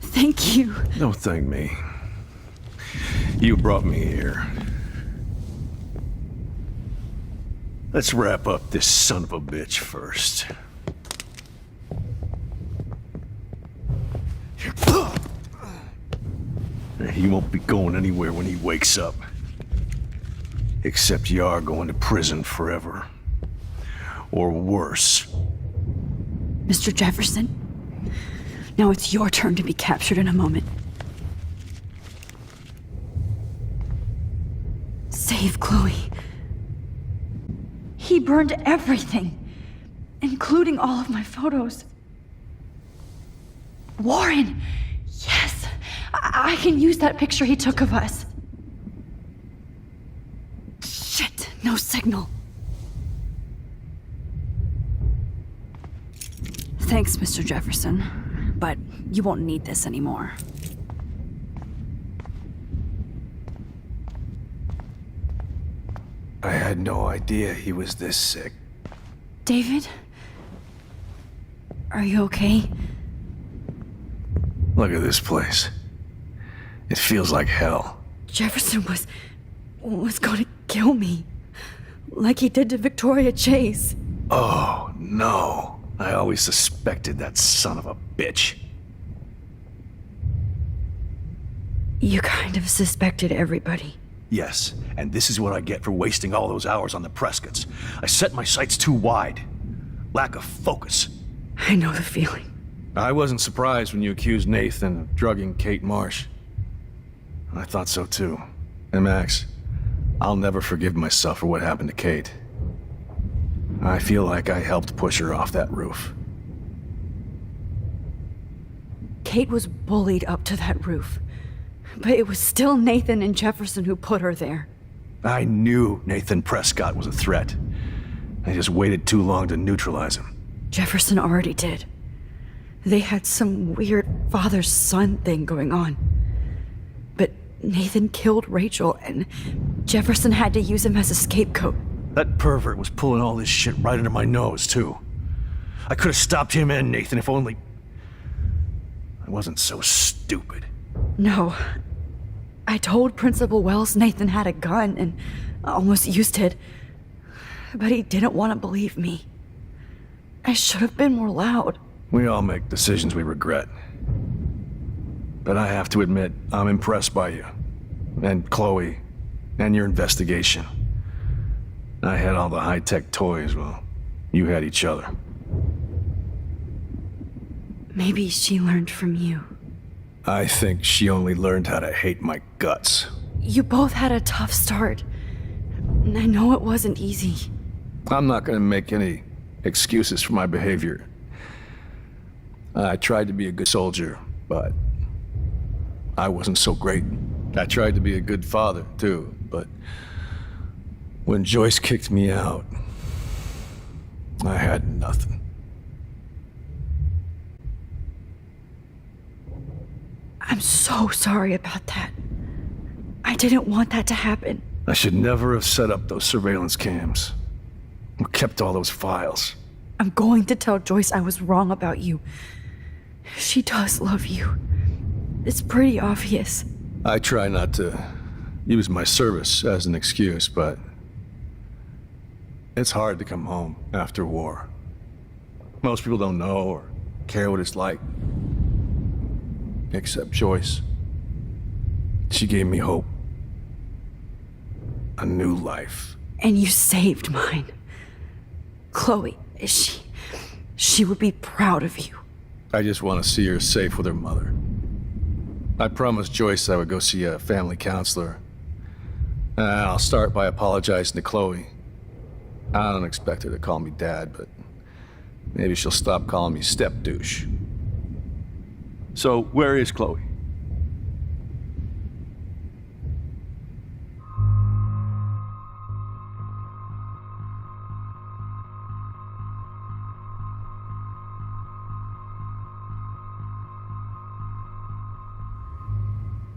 C: Thank you.
D: Don't thank me. You brought me here. Let's wrap up this son of a bitch first. He won't be going anywhere when he wakes up. Except you are going to prison forever. Or worse.
C: Mr. Jefferson, now it's your turn to be captured in a moment. Save Chloe. He burned everything, including all of my photos. Warren! Yes! I can use that picture he took of us. Shit! No signal. Thanks, Mr. Jefferson, but you won't need this anymore.
D: I had no idea he was this sick.
C: David? Are you okay?
D: Look at this place. It feels like hell.
C: Jefferson was going to kill me. Like he did to Victoria Chase.
D: Oh, no. I always suspected that son of a bitch.
C: You kind of suspected everybody.
D: Yes, and this is what I get for wasting all those hours on the Prescotts. I set my sights too wide. Lack of focus.
C: I know the feeling.
D: I wasn't surprised when you accused Nathan of drugging Kate Marsh. I thought so too. And Max, I'll never forgive myself for what happened to Kate. I feel like I helped push her off that roof.
C: Kate was bullied up to that roof. But it was still Nathan and Jefferson who put her there.
D: I knew Nathan Prescott was a threat. I just waited too long to neutralize him.
C: Jefferson already did. They had some weird father-son thing going on. But Nathan killed Rachel, and Jefferson had to use him as a scapegoat.
D: That pervert was pulling all this shit right under my nose, too. I could have stopped him and Nathan if only... I wasn't so stupid.
C: No. I told Principal Wells Nathan had a gun and almost used it. But he didn't want to believe me. I should have been more loud.
D: We all make decisions we regret. But I have to admit, I'm impressed by you. And Chloe. And your investigation. I had all the high-tech toys, well, you had each other.
C: Maybe she learned from you.
D: I think she only learned how to hate my guts.
C: You both had a tough start. And I know it wasn't easy.
D: I'm not gonna make any excuses for my behavior. I tried to be a good soldier, but I wasn't so great. I tried to be a good father, too, but when Joyce kicked me out, I had nothing.
C: I'm so sorry about that. I didn't want that to happen.
D: I should never have set up those surveillance cams. Or kept all those files.
C: I'm going to tell Joyce I was wrong about you. She does love you. It's pretty obvious.
D: I try not to use my service as an excuse, but it's hard to come home after war. Most people don't know or care what it's like. Except Joyce. She gave me hope. A new life.
C: And you saved mine. Chloe, she would be proud of you.
D: I just want to see her safe with her mother. I promised Joyce I would go see a family counselor. And I'll start by apologizing to Chloe. I don't expect her to call me Dad, but maybe she'll stop calling me step-douche. So, where is Chloe?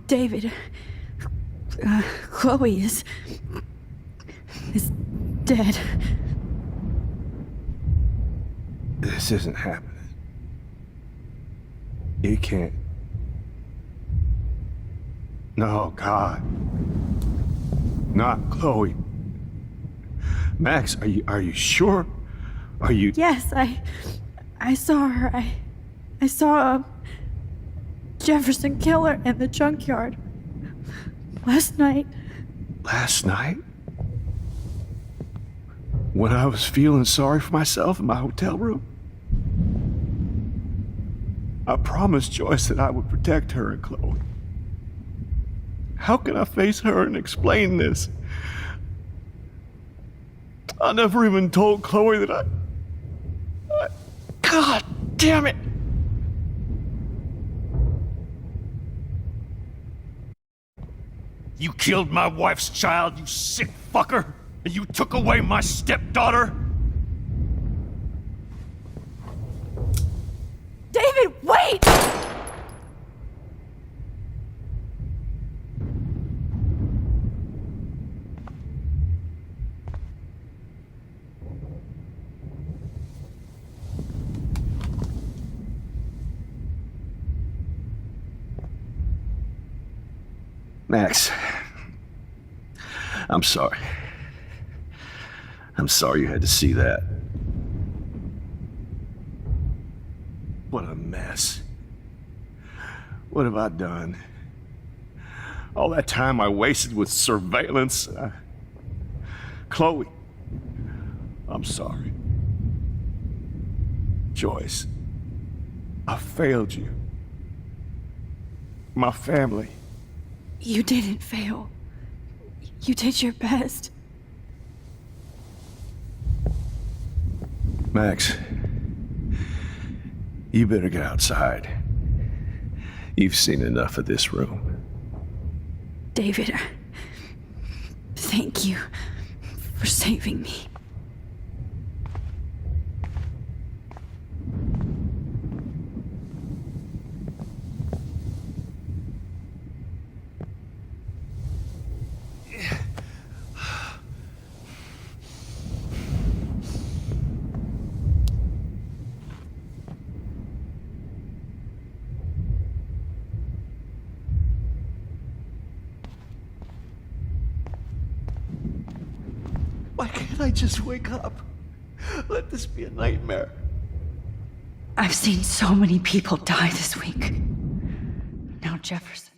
C: David, Chloe is dead.
H: This isn't happening. It can't. No, God. Not Chloe. Max, are you sure? Are you...
C: Yes, I saw her. I saw a Jefferson killer in the junkyard last night.
H: Last night? When I was feeling sorry for myself in my hotel room? I promised Joyce that I would protect her and Chloe. How can I face her and explain this? I never even told Chloe that I... God damn it! You killed my wife's child, you sick fucker! And you took away my stepdaughter?
C: David, wait!
H: Max, I'm sorry. I'm sorry you had to see that. What a mess. What have I done? All that time I wasted with surveillance. Chloe, I'm sorry. Joyce, I failed you. My family.
C: You didn't fail. You did your best.
H: Max, you better get outside. You've seen enough of this room.
C: David, thank you for saving me.
H: Why can't I just wake up? Let this be a nightmare.
C: I've seen so many people die this week. Now Jefferson.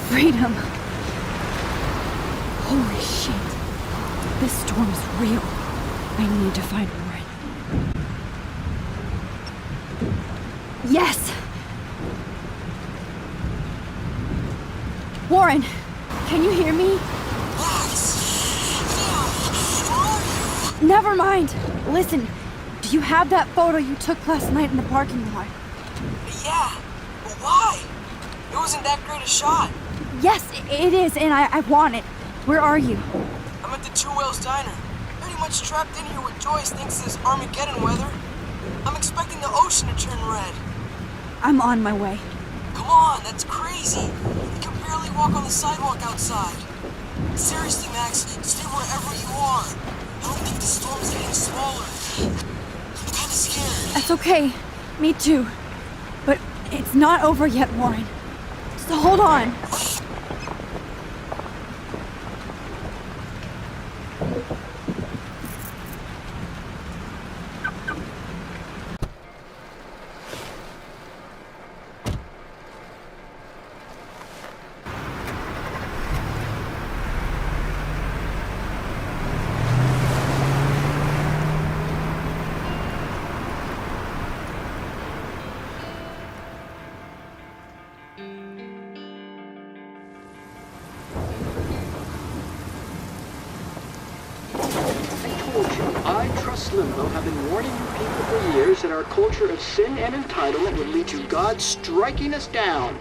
C: Freedom. Holy shit. This storm is real. I need to find Warren. Yes! Warren, can you hear me? Never mind. Listen, do you have that photo you took last night in the parking lot?
P: Yeah, but why? It wasn't that great a shot.
C: Yes, it is, and I want it. Where are you?
P: I'm at the Two Whales Diner. Pretty much trapped in here with Joyce thinks this Armageddon weather. I'm expecting the ocean to turn red.
C: I'm on my way.
P: Come on, that's crazy. You can barely walk on the sidewalk outside. Seriously, Max, stay wherever you are. I don't think the storm's getting smaller. I'm kinda scared.
C: That's okay. Me too. But it's not over yet, Warren. So hold on.
Q: I, Trust Limbo, have been warning you people for years that our culture of sin and entitlement would lead to God striking us down.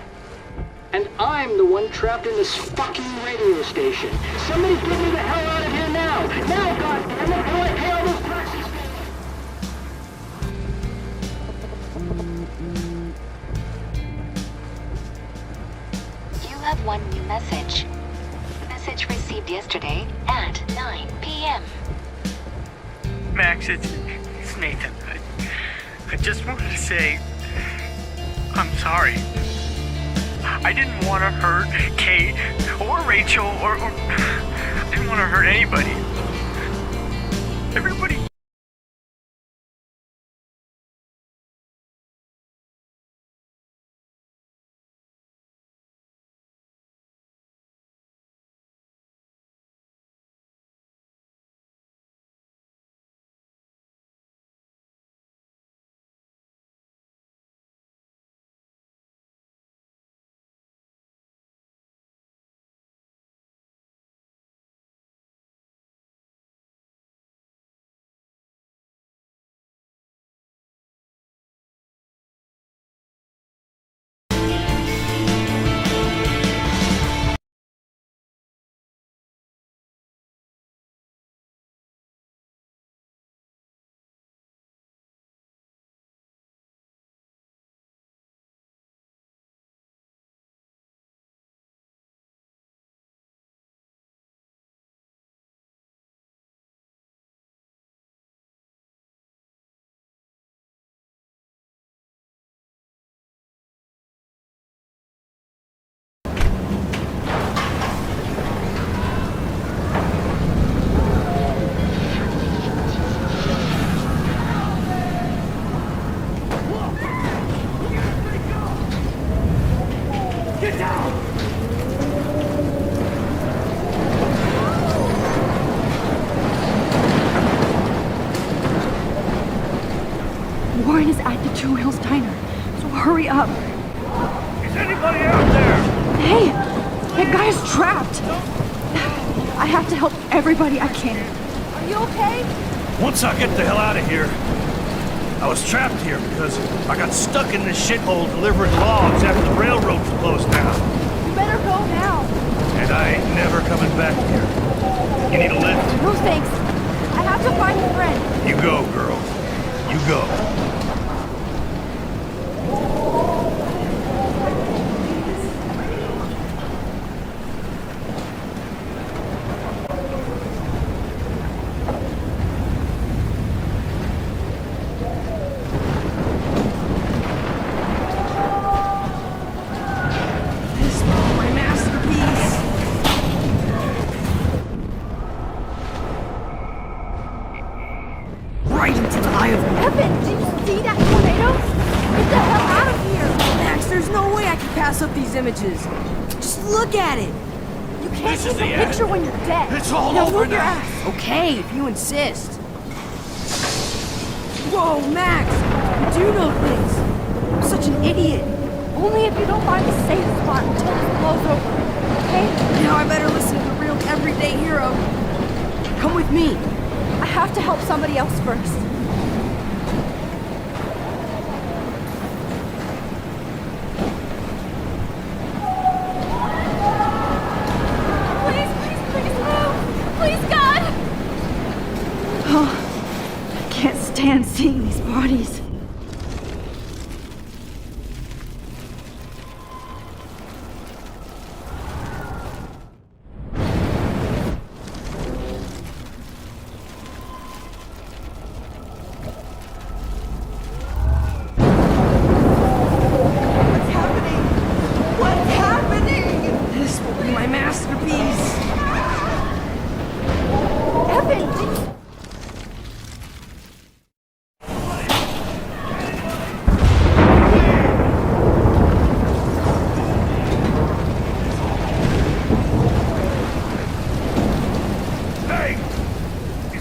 Q: And I'm the one trapped in this fucking radio station. Somebody get me the hell out of here now! Now, goddammit, how do I pay all those taxes?
R: You have one new message. Message received yesterday at 9 p.m.
S: Max, it's Nathan. I just wanted to say I'm sorry. I didn't want to hurt Kate or Rachel or I didn't want to hurt anybody. Everybody.
C: Warren is at the Two Wheels Diner, so hurry up.
S: Is anybody out there?
C: Hey, that guy is trapped. I have to help everybody I can. Are you okay?
S: Once I get the hell out of here, I was trapped here because I got stuck in this shithole delivering logs after the railroads closed down.
C: You better go now.
S: And I ain't never coming back here. You need a lift?
C: No thanks. I have to find a friend.
S: You go, girl. You go.
C: Images. Just look at it. You can't take a picture when you're dead.
S: It's all
C: now
S: over
C: move your
S: now.
C: ass. Okay, if you insist. Whoa, Max! You do know things. I'm such an idiot. Only if you don't find a safe spot until this blows over. Okay? Now I better listen to the real everyday hero. Come with me. I have to help somebody else first. Can't seeing these bodies. What's happening? This will be my masterpiece. Evan,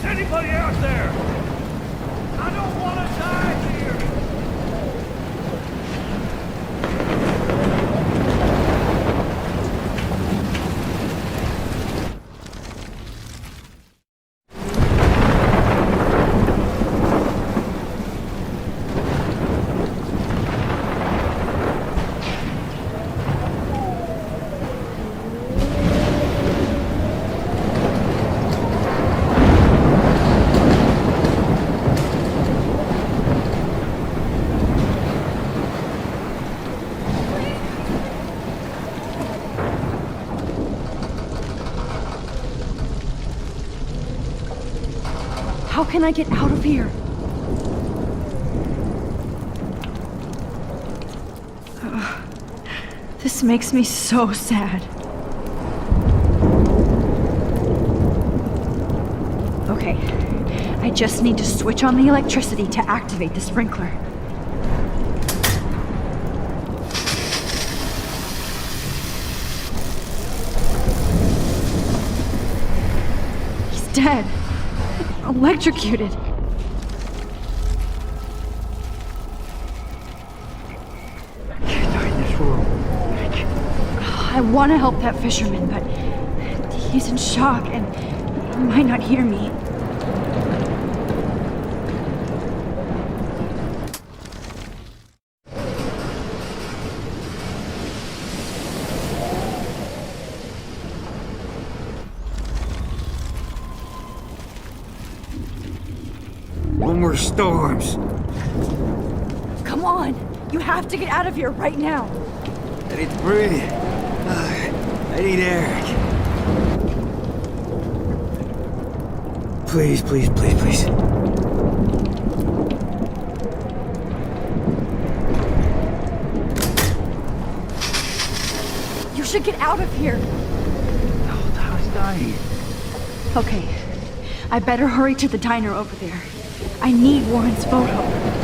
S: Anybody out there? I don't want to die here!
C: How can I get out of here? This makes me so sad. Okay, I just need to switch on the electricity to activate the sprinkler. He's dead. Electrocuted. I want to help that fisherman, but he's in shock and he might not hear me.
N: No more storms.
C: Come on! You have to get out of here right now!
N: I need to breathe. I need air. Please, please, please, please.
C: You should get out of here!
N: How did I?
C: Okay, I better hurry to the diner over there. I need Warren's photo.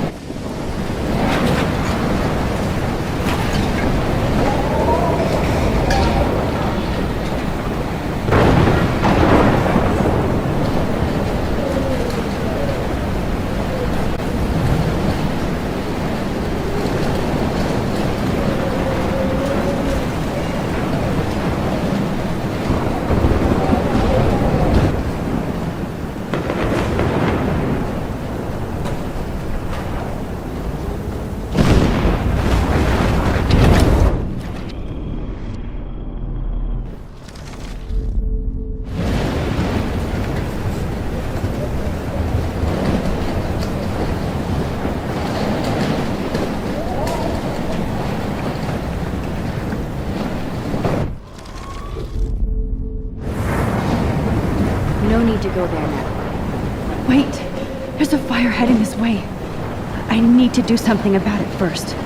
O: No need to go there now.
C: Wait! There's a fire heading this way. I need to do something about it first.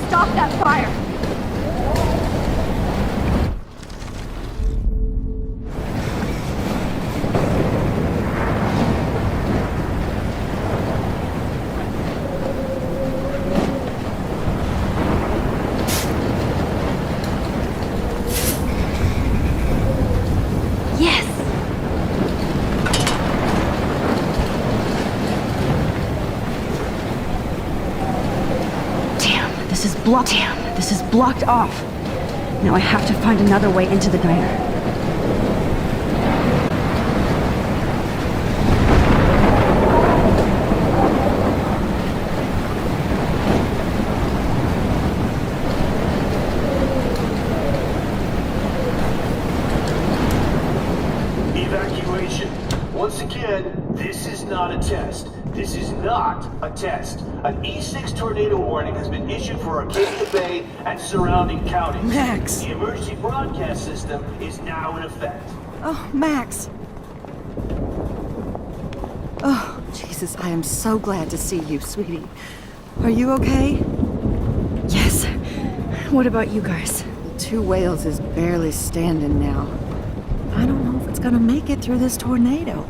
C: Stop that fire! Yes! This is blocked off. Now I have to find another way into the diner.
T: Evacuation. Once again, this is not a test. This is not a test. An E6 tornado warning has been issued for Arcadia Bay and surrounding counties.
M: Max!
T: The emergency broadcast system is now in effect.
M: Oh, Max. Oh, Jesus, I am so glad to see you, sweetie. Are you okay?
B: Yes. What about you guys?
M: Two Whales is barely standing now. I don't know if it's gonna make it through this tornado.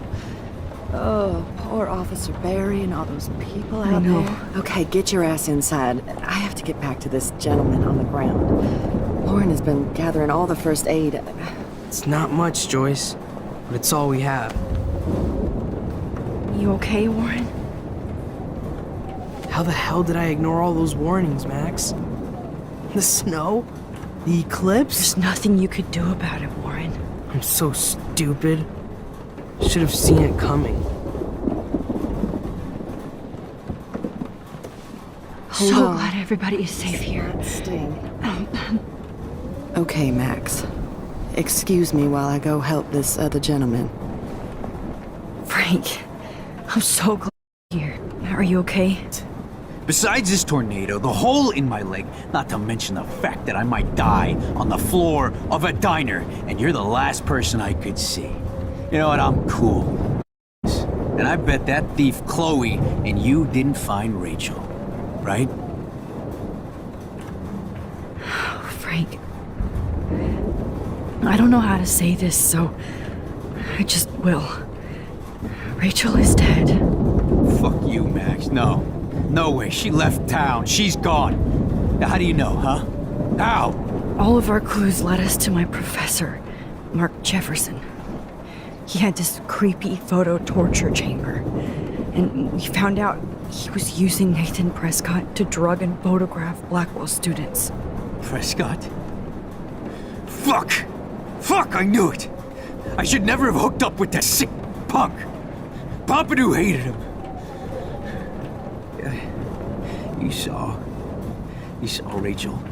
M: Oh, poor Officer Barry and all those people out
B: I know.
M: there. Okay, get your ass inside. I have to get back to this gentleman on the ground. Lauren has been gathering all the first aid.
N: It's not much, Joyce, but it's all we have.
B: You okay, Warren?
N: How the hell did I ignore all those warnings, Max? The snow? The eclipse?
B: There's nothing you could do about it, Warren.
N: I'm so stupid. Should have seen it coming.
M: Hold
B: So
M: on.
B: glad everybody is safe here.
M: Okay, Max. Excuse me while I go help this other gentleman.
B: Frank, I'm so glad you're here. Are you okay?
E: Besides this tornado, the hole in my leg, not to mention the fact that I might die on the floor of a diner, and you're the last person I could see. You know what, I'm cool. And I bet that thief Chloe and you didn't find Rachel, right?
B: Frank, I don't know how to say this, so I just will. Rachel is dead.
E: Fuck you, Max. No. No way. She left town. She's gone. Now, how do you know, huh? How?
B: All of our clues led us to my professor, Mark Jefferson. He had this creepy photo torture chamber, and we found out he was using Nathan Prescott to drug and photograph Blackwell students.
E: Prescott? Fuck! Fuck, I knew it! I should never have hooked up with that sick punk! Pompidou hated him! You saw Rachel?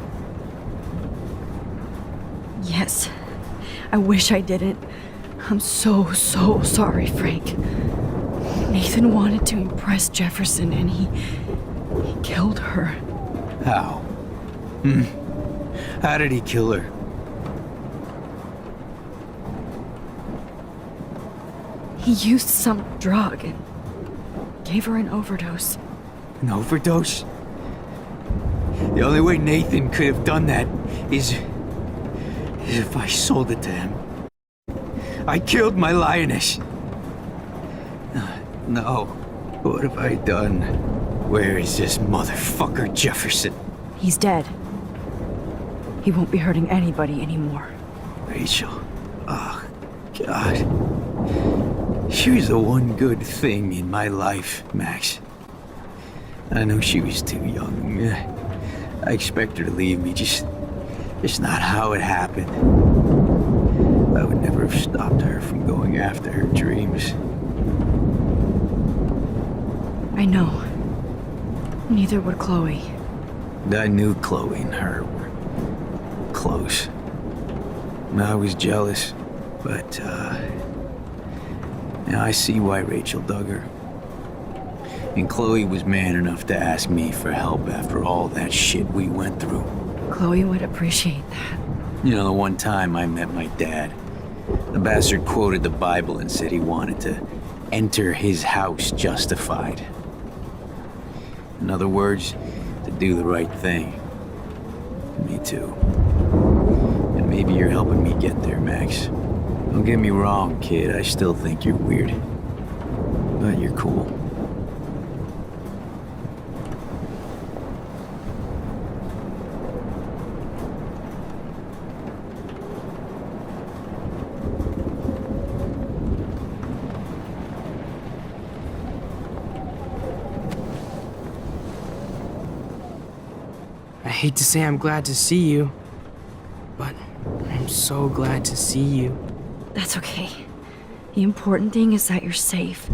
B: Yes. I wish I didn't. I'm so sorry, Frank. Nathan wanted to impress Jefferson and he killed her.
E: How? How did he kill her?
B: He used some drug and gave her an overdose.
E: An overdose? The only way Nathan could have done that is if I sold it to him. I killed my lioness. No. What have I done? Where is this motherfucker Jefferson?
B: He's dead. He won't be hurting anybody anymore.
E: Rachel. Oh, God. She was the one good thing in my life, Max. I know she was too young. I expect her to leave me, just not how it happened. I would never have stopped her from going after her dreams.
B: I know. Neither would Chloe.
E: I knew Chloe and her were close. I was jealous, but, now I see why Rachel dug her. And Chloe was man enough to ask me for help after all that shit we went through.
B: Chloe would appreciate that.
E: You know, the one time I met my dad, the bastard quoted the Bible and said he wanted to enter his house justified. In other words, to do the right thing. Me too. And maybe you're helping me get there, Max. Don't get me wrong, kid, I still think you're weird. But you're cool.
N: I hate to say I'm glad to see you, but I'm so glad to see you.
B: That's okay. The important thing is that you're safe.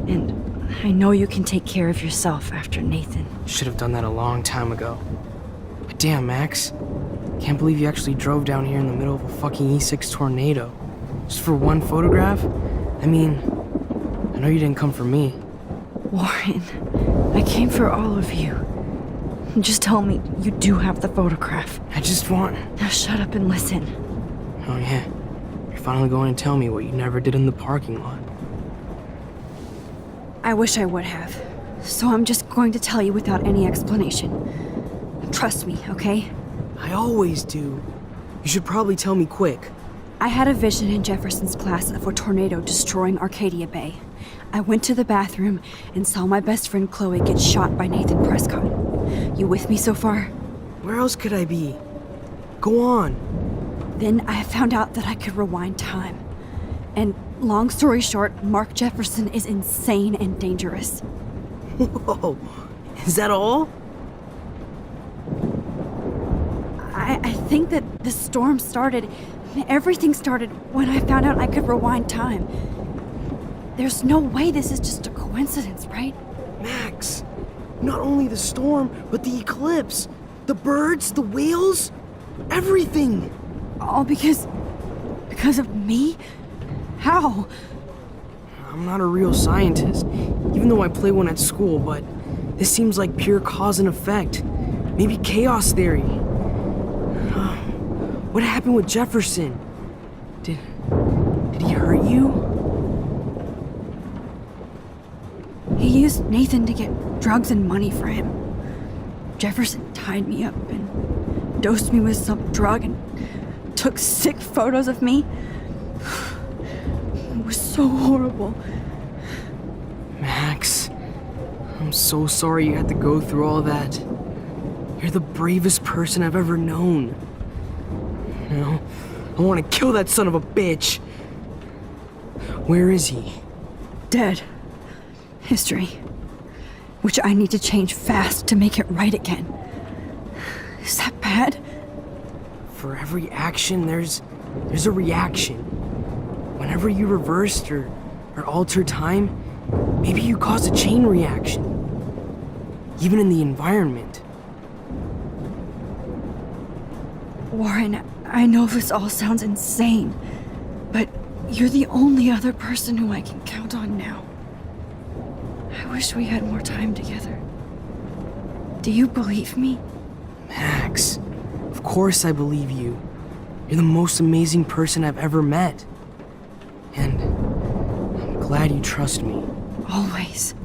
B: And I know you can take care of yourself after Nathan.
N: Should have done that a long time ago. But damn, Max. Can't believe you actually drove down here in the middle of a fucking E6 tornado. Just for one photograph? I mean, I know you didn't come for me.
B: Warren, I came for all of you. Just tell me you do have the photograph.
N: I just want...
B: Now shut up and listen.
N: Oh yeah. You're finally going to tell me what you never did in the parking lot.
B: I wish I would have. So I'm just going to tell you without any explanation. Trust me, okay?
N: I always do. You should probably tell me quick.
B: I had a vision in Jefferson's class of a tornado destroying Arcadia Bay. I went to the bathroom and saw my best friend Chloe get shot by Nathan Prescott. You with me so far?
N: Where else could I be? Go on.
B: Then I found out that I could rewind time. And long story short, Mark Jefferson is insane and dangerous.
N: Whoa, is that all?
B: I think that the storm started, everything started when I found out I could rewind time. There's no way this is just a coincidence, right?
N: Max, not only the storm, but the eclipse, the birds, the whales, everything.
B: All because of me? How?
N: I'm not a real scientist, even though I play one at school, but this seems like pure cause and effect. Maybe chaos theory. What happened with Jefferson? Did he hurt you?
B: He used Nathan to get drugs and money for him. Jefferson tied me up and dosed me with some drug and took sick photos of me. It was so horrible.
N: Max, I'm so sorry you had to go through all that. You're the bravest person I've ever known. You know, I want to kill that son of a bitch. Where is he?
B: Dead. History. Which I need to change fast to make it right again. Is that bad?
N: For every action, there's a reaction. Whenever you reversed or altered time, maybe you caused a chain reaction. Even in the environment.
B: Warren, I know this all sounds insane, but you're the only other person who I can count on now. I wish we had more time together. Do you believe me?
N: Max, of course I believe you. You're the most amazing person I've ever met. And I'm glad you trust me.
B: Always.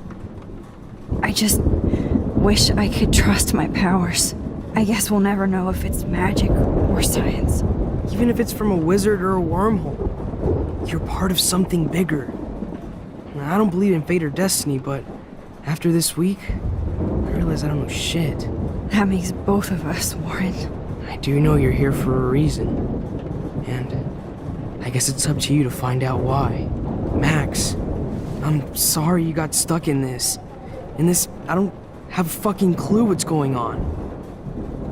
B: I just wish I could trust my powers. I guess we'll never know if it's magic or science.
N: Even if it's from a wizard or a wormhole, you're part of something bigger. I don't believe in fate or destiny, but after this week, I realize I don't know shit.
B: That makes both of us, Warren.
N: I do know you're here for a reason. And I guess it's up to you to find out why. Max, I'm sorry you got stuck in this. I don't have a fucking clue what's going on.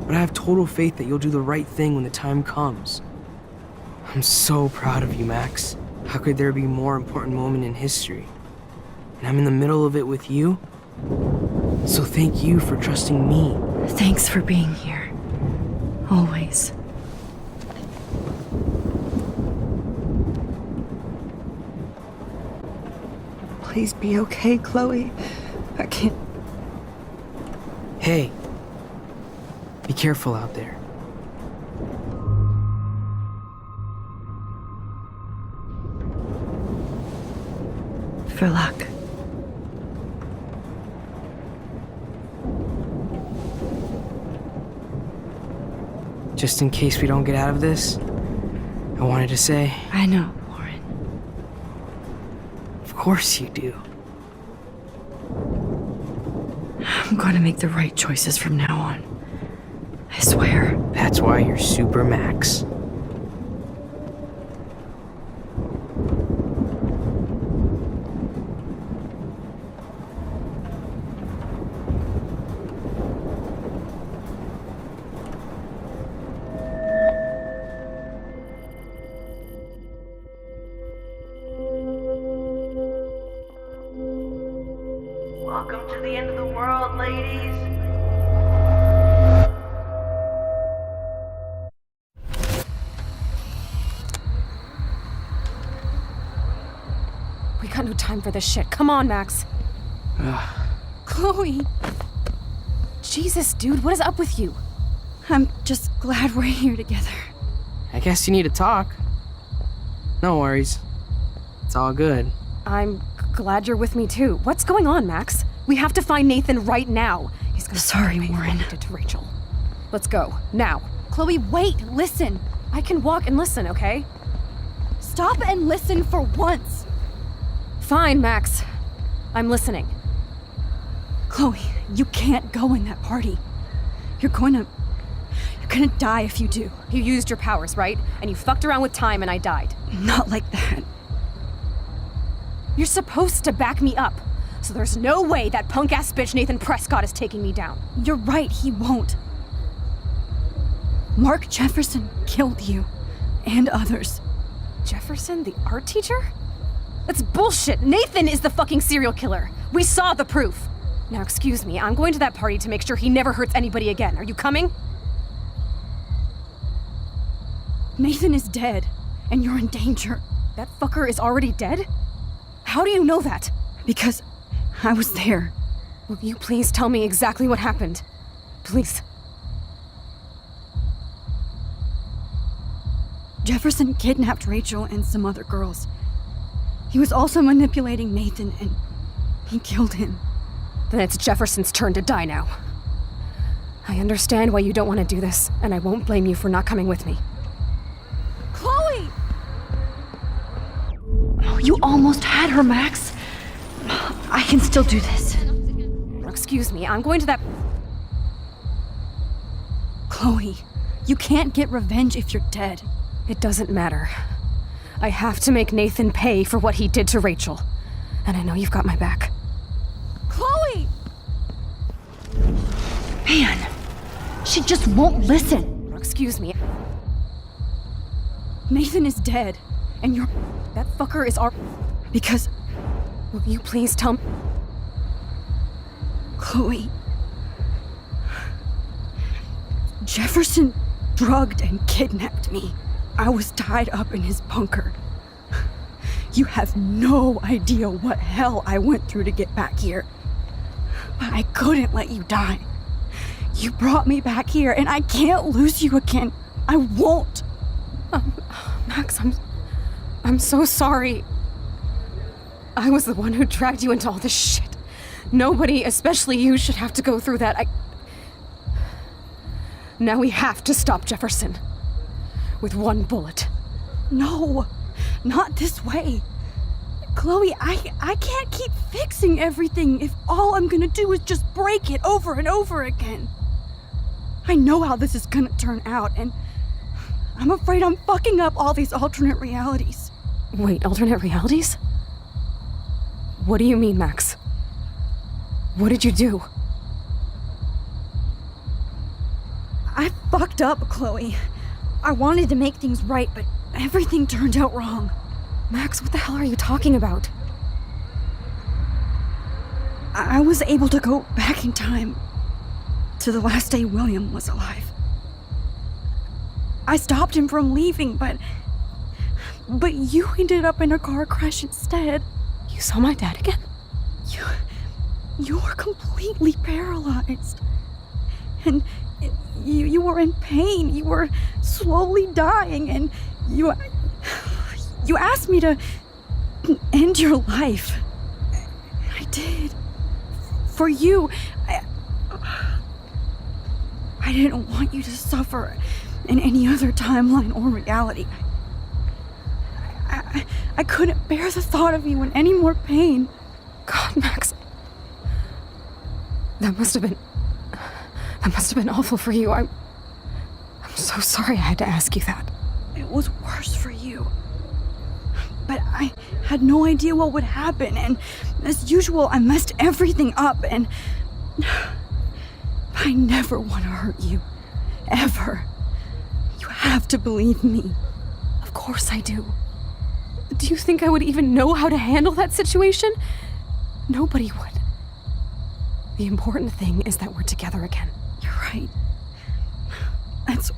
N: But I have total faith that you'll do the right thing when the time comes. I'm so proud of you, Max. How could there be a more important moment in history? And I'm in the middle of it with you. So thank you for trusting me.
B: Thanks for being here. Always. Please be okay, Chloe. I can't...
N: Hey. Be careful out there.
B: For luck.
N: Just in case we don't get out of this, I wanted to say...
B: I know, Warren.
N: Of course you do.
B: I'm gonna make the right choices from now on. I swear.
N: That's why you're Super Max.
I: Welcome to the end of the world, ladies.
F: We got no time for this shit. Come on, Max. Chloe. Jesus, dude, what is up with you?
B: I'm just glad we're here together.
N: I guess you need to talk. No worries. It's all good.
F: I'm glad you're with me too. What's going on, Max?
B: We have to find Nathan right now. He's gonna
C: Sorry,
B: pay for what
C: Warren.
B: he did to Rachel. Let's go, now. Chloe, wait, listen. I can walk and listen, okay?
C: Stop and listen for once.
B: Fine, Max. I'm listening.
C: Chloe, you can't go in that party. You're gonna die if you do.
B: You used your powers, right? And you fucked around with time and I died.
C: Not like that.
B: You're supposed to back me up. So there's no way that punk-ass bitch Nathan Prescott is taking me down.
C: You're right, he won't. Mark Jefferson killed you. And others.
B: Jefferson, the art teacher? That's bullshit. Nathan is the fucking serial killer. We saw the proof. Now, excuse me, I'm going to that party to make sure he never hurts anybody again. Are you coming?
C: Nathan is dead, and you're in danger.
B: That fucker is already dead? How do you know that?
C: Because I was there.
B: Will you please tell me exactly what happened? Please.
C: Jefferson kidnapped Rachel and some other girls. He was also manipulating Nathan, and he killed him.
B: Then it's Jefferson's turn to die now. I understand why you don't want to do this, and I won't blame you for not coming with me.
C: Chloe! Oh, you almost had her, Max. I can still do this.
B: Excuse me, I'm going to that...
C: Chloe, you can't get revenge if you're dead.
B: It doesn't matter. I have to make Nathan pay for what he did to Rachel. And I know you've got my back.
C: Chloe! Man, she just won't listen.
B: Excuse me.
C: Nathan is dead, and you're...
B: That fucker is our...
C: Because...
B: Will you please tell me...
C: Chloe... Jefferson drugged and kidnapped me. I was tied up in his bunker. You have no idea what hell I went through to get back here. But I couldn't let you die. You brought me back here, and I can't lose you again. I won't.
B: Max, I'm so sorry. I was the one who dragged you into all this shit. Nobody, especially you, should have to go through that. Now we have to stop Jefferson. With one bullet.
C: No, not this way. Chloe, I can't keep fixing everything if all I'm gonna do is just break it over and over again. I know how this is gonna turn out, and I'm afraid I'm fucking up all these alternate realities.
B: Wait, alternate realities? What do you mean, Max? What did you do?
C: I fucked up, Chloe. I wanted to make things right, but everything turned out wrong.
B: Max, what the hell are you talking about?
C: I was able to go back in time to the last day William was alive. I stopped him from leaving, but you ended up in a car crash instead.
B: You saw my dad again?
C: You were completely paralyzed. And you were in pain. You were slowly dying, and you asked me to end your life. I did. For you. I didn't want you to suffer in any other timeline or reality. I couldn't bear the thought of you in any more pain.
B: God, Max. That must have been awful for you. I'm so sorry I had to ask you that.
C: It was worse for you. But I had no idea what would happen, and as usual, I messed everything up, and I never want to hurt you. Ever. You have to believe me.
B: Of course I do. Do you think I would even know how to handle that situation? Nobody would. The important thing is that we're together again.
C: You're right. That's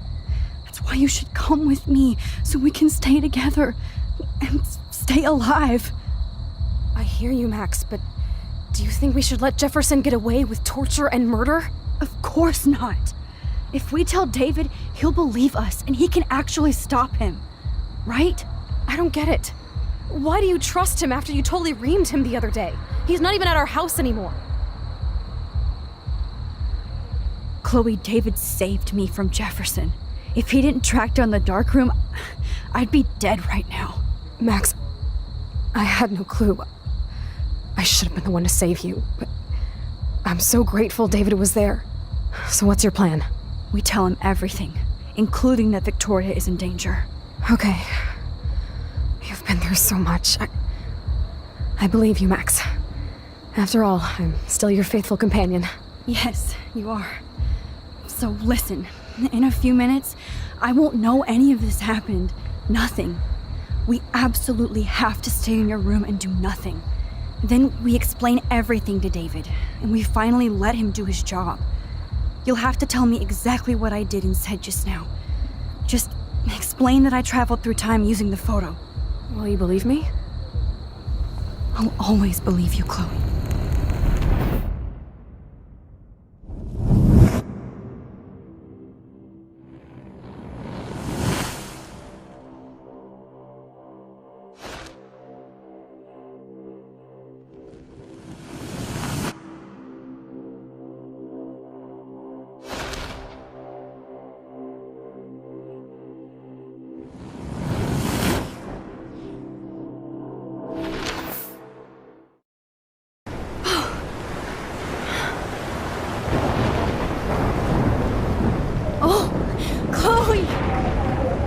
C: why you should come with me, so we can stay together and stay alive.
B: I hear you, Max, but do you think we should let Jefferson get away with torture and murder?
C: Of course not. If we tell David, he'll believe us and he can actually stop him. Right?
B: I don't get it. Why do you trust him after you totally reamed him the other day? He's not even at our house anymore. Chloe, David saved me from Jefferson. If he didn't track down the darkroom, I'd be dead right now.
F: Max, I had no clue. I should have been the one to save you, but I'm so grateful David was there. So what's your plan?
B: We tell him everything, including that Victoria is in danger.
F: Okay. You've been through so much. I believe you, Max. After all, I'm still your faithful companion.
B: Yes, you are. So listen, in a few minutes, I won't know any of this happened. Nothing. We absolutely have to stay in your room and do nothing. Then we explain everything to David, and we finally let him do his job. You'll have to tell me exactly what I did and said just now. Just explain that I traveled through time using the photo.
F: Will you believe me?
B: I'll always believe you, Chloe.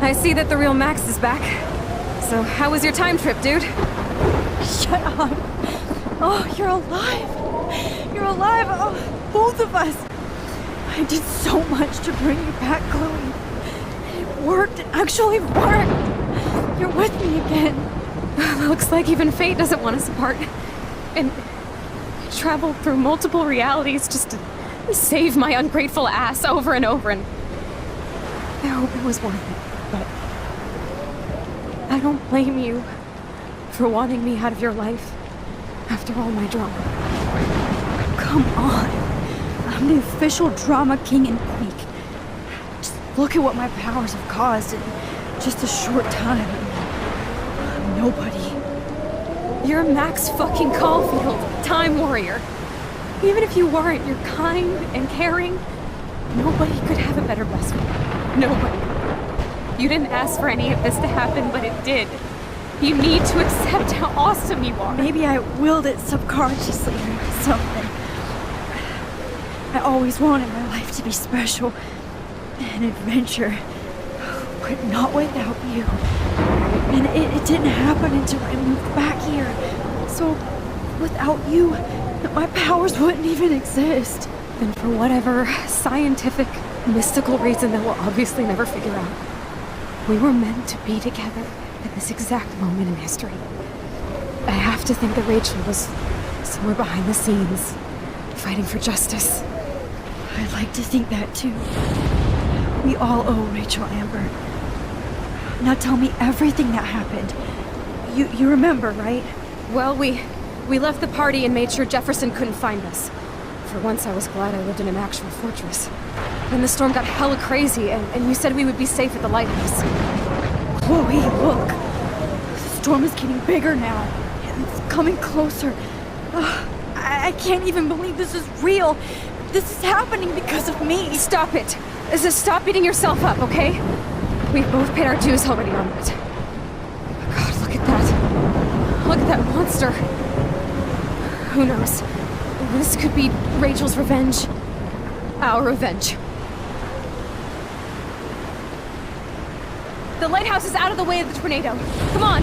F: I see that the real Max is back. So how was your time trip, dude?
B: Shut up. Oh, you're alive. You're alive. Oh, both of us. I did so much to bring you back, Chloe. It worked. It actually worked. You're with me again.
F: Looks like even fate doesn't want us apart. And I traveled through multiple realities just to save my ungrateful ass over and over, and I hope it was worth it. But I don't blame you for wanting me out of your life after all my drama.
B: Come on. I'm the official drama king and queen. Just look at what my powers have caused in just a short time. I'm nobody.
F: You're Max fucking Caulfield, Time Warrior. Even if you weren't, you're kind and caring. Nobody could have a better best friend. Nobody. You didn't ask for any of this to happen, but it did. You need to accept how awesome you are.
B: Maybe I willed it subconsciously or something. I always wanted my life to be special. An adventure. But not without you. And it didn't happen until I moved back here. So, without you, my powers wouldn't even exist.
F: And for whatever scientific, mystical reason that we'll obviously never figure out, we were meant to be together at this exact moment in history. I have to think that Rachel was somewhere behind the scenes, fighting for justice.
B: I'd like to think that too. We all owe Rachel Amber. Now tell me everything that happened. You remember, right?
F: Well, we left the party and made sure Jefferson couldn't find us. For once, I was glad I lived in an actual fortress. Then the storm got hella crazy, and you said we would be safe at the lighthouse.
B: Chloe, look! The storm is getting bigger now. It's coming closer. I can't even believe this is real. This is happening because of me.
F: Stop it. Just stop beating yourself up, okay? We've both paid our dues already on it. God, look at that. Look at that monster. Who knows? This could be Rachel's revenge. Our revenge. The lighthouse is out of the way of the tornado. Come on!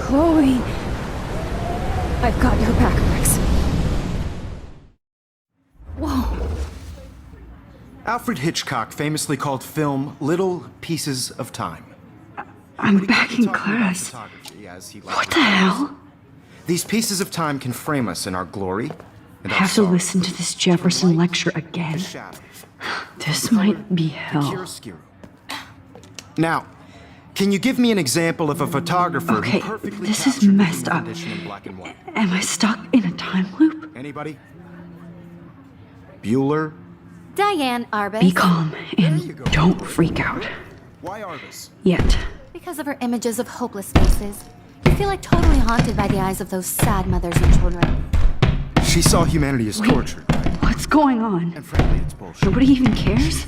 B: Chloe...
F: I've got your back, Max.
B: Whoa.
H: Alfred Hitchcock famously called film little pieces of time.
B: I'm back in class. What the hell?
H: These pieces of time can frame us in our glory.
M: I have to listen to this Jefferson lecture again. This might be hell.
H: Now, can you give me an example of a photographer
M: Okay,
H: who perfectly
M: this is
H: captured
M: messed
H: the
M: up.
H: condition in black and white?
M: Am I stuck in a time loop?
H: Anybody? Bueller?
J: Diane Arbus.
M: Be calm and don't freak out.
H: Why Arbus?
M: Yet.
J: Because of her images of hopeless faces. You feel like totally haunted by the eyes of those sad mothers and children.
H: She saw humanity as torture.
C: What's going on?
H: And frankly, it's bullshit.
C: Nobody even cares?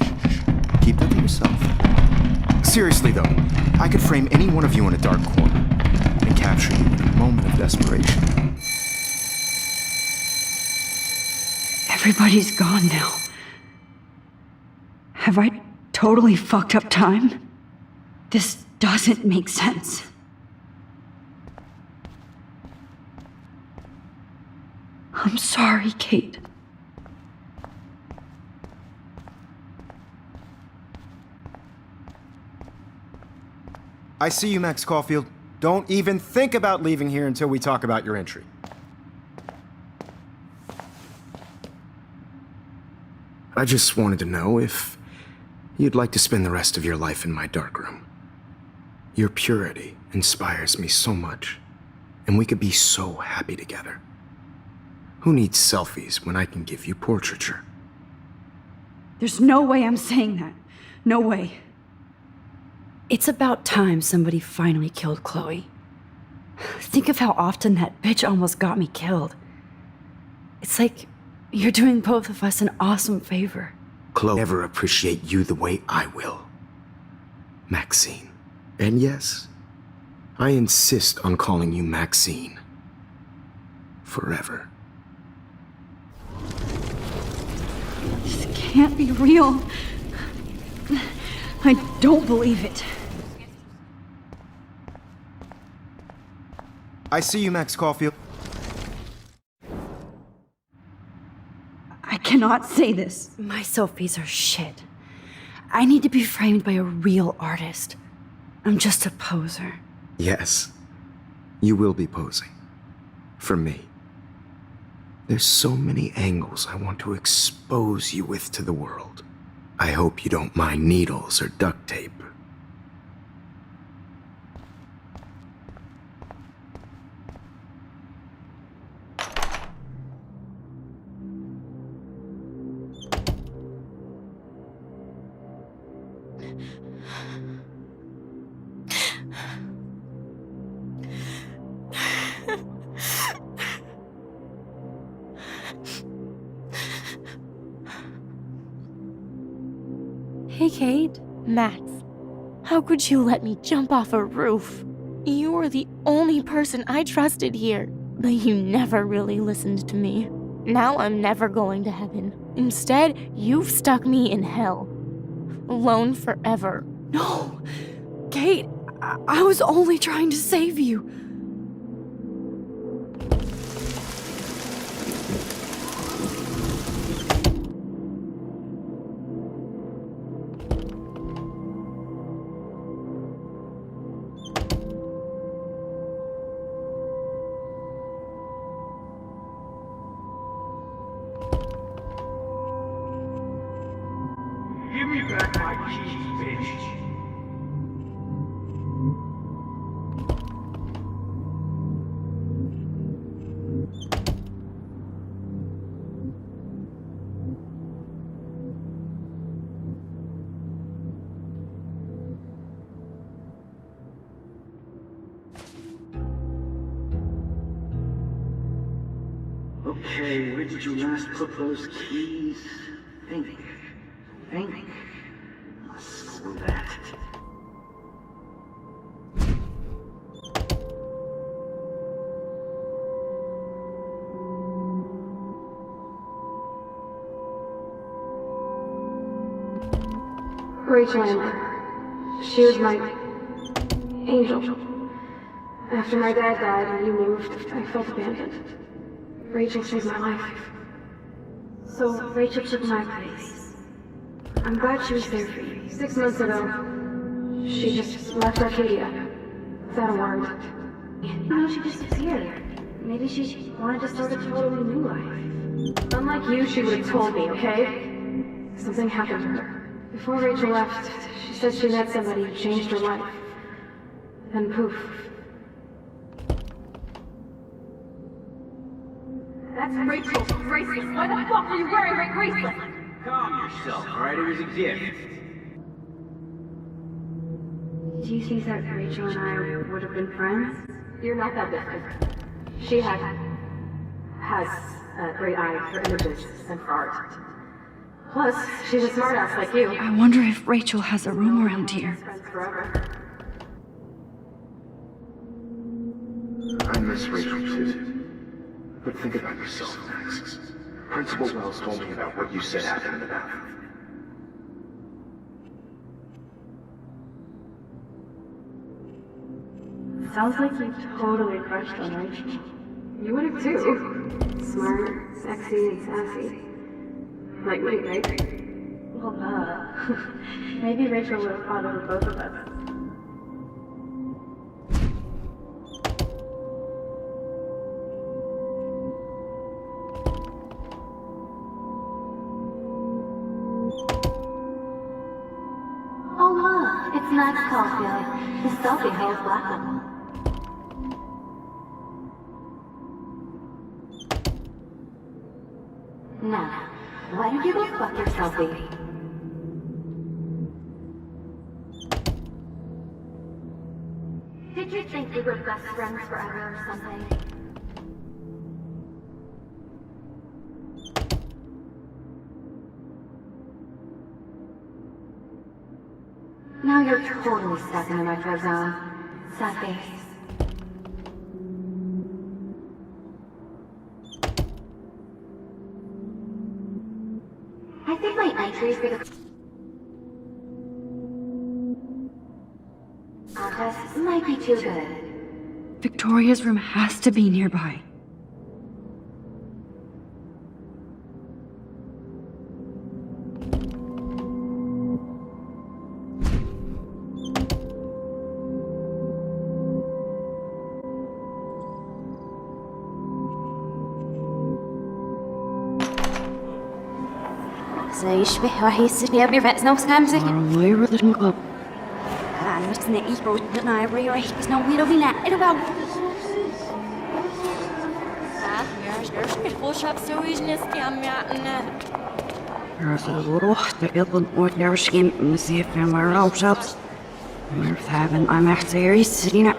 H: Keep that to yourself. Seriously, though, I could frame any one of you in a dark corner and capture you in a moment of desperation.
C: Everybody's gone now. Have I totally fucked up time? This doesn't make sense. I'm sorry, Kate.
H: I see you, Max Caulfield. Don't even think about leaving here until we talk about your entry. I just wanted to know if you'd like to spend the rest of your life in my darkroom. Your purity inspires me so much, and we could be so happy together. Who needs selfies when I can give you portraiture?
C: There's no way I'm saying that. No way. It's about time somebody finally killed Chloe. Think of how often that bitch almost got me killed. It's like you're doing both of us an awesome favor.
H: Chloe will never appreciate you the way I will, Maxine. And yes, I insist on calling you Maxine. Forever.
C: This can't be real. I don't believe it.
H: I see you, Max Caulfield.
C: I cannot say this.
B: My selfies are shit. I need to be framed by a real artist. I'm just a poser.
H: Yes, you will be posing. For me. There's so many angles I want to expose you with to the world. I hope you don't mind needles or duct tape.
F: Hey, Kate. Max, how could you let me jump off a roof? You were the only person I trusted here, but you never really listened to me. Now I'm never going to heaven. Instead, you've stuck me in hell. Alone forever.
C: No! Kate, I was only trying to save you.
T: Give me back my keys, bitch. Okay, where did you last put those keys? Think. Screw that.
U: Rachel Amber. She was my angel. After my dad died and you moved, I felt abandoned. Rachel saved my life. So Rachel took my place. I'm glad she was there for you. 6 months ago, she just left Arcadia without a word. No, she just disappeared. Maybe she wanted to start a totally new life. Unlike you, she would have told me, okay? Something happened to her. Before Rachel left, she said she met somebody who changed her life. Then poof.
V: That's Rachel's bracelet. Why the fuck are you wearing my bracelet?
W: Calm yourself, alright? It was a gift.
U: Do you think that Rachel and I would have been friends?
V: You're not that different.
U: She has a great eye for images and for art. Plus, she's a smartass like you.
B: I wonder if Rachel has a room around here.
U: Forever.
A: I miss Rachel too. But think about yourself, Max. Principal Wells told me about what you said happened in the bathroom.
U: Sounds like you totally crushed on Rachel. You would have too. Smart, sexy, and sassy. Like me, right? Well, maybe Rachel would have fought over both of us.
J: Oh look, it's Max Caulfield. His selfie holds black. Now, why don't you go fuck your selfie? Did you think we were best friends forever or something? Now you're totally stuck in the retro zone. Sad face. I think my entry for the contest might be too good.
B: Victoria's room has to be nearby.
O: زي يشبه راح يصير يبي بس نوص خمسة.
B: Where did it go?
O: أنا بس نقيك وتنا يبري راح بس نويرو بينا إلو باو.
B: I'm actually sitting up.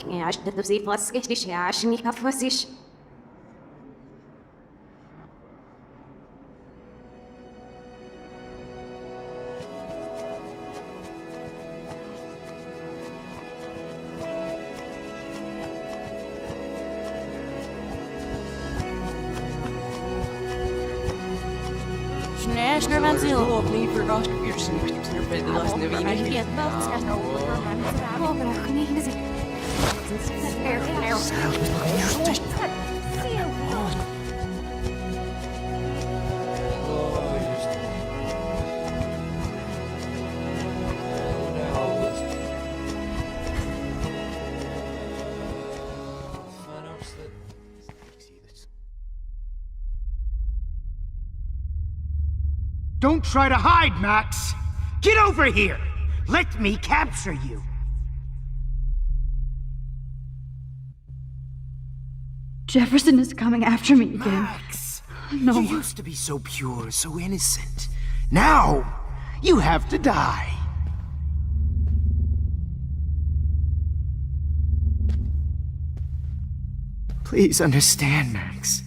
O: يعني عشان تبزي فلسكش ليش عشان يكفوسيش.
K: Snäsner man sig upp ni för gott yrkesnur för det låts nu in i helt
L: Don't try to hide, Max! Get over here! Let me capture you!
B: Jefferson is coming after me again.
L: Max!
B: No.
L: You used to be so pure, so innocent. Now, you have to die. Please understand, Max.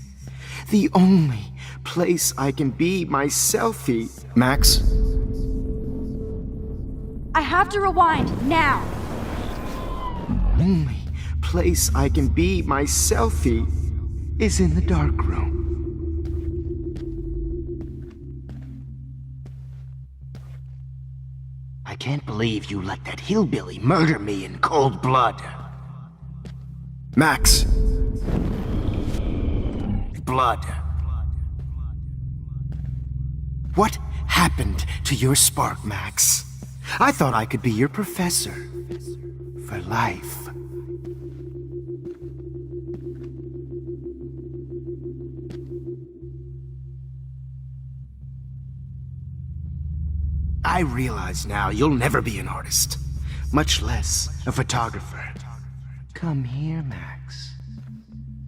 L: The only place I can be myself. Max?
B: I have to rewind, now!
L: Only place I can be myself is in the dark room. I can't believe you let that hillbilly murder me in cold blood. Max. Blood. What happened to your spark, Max? I thought I could be your professor. For life. I realize now you'll never be an artist, much less a photographer. Come here, Max.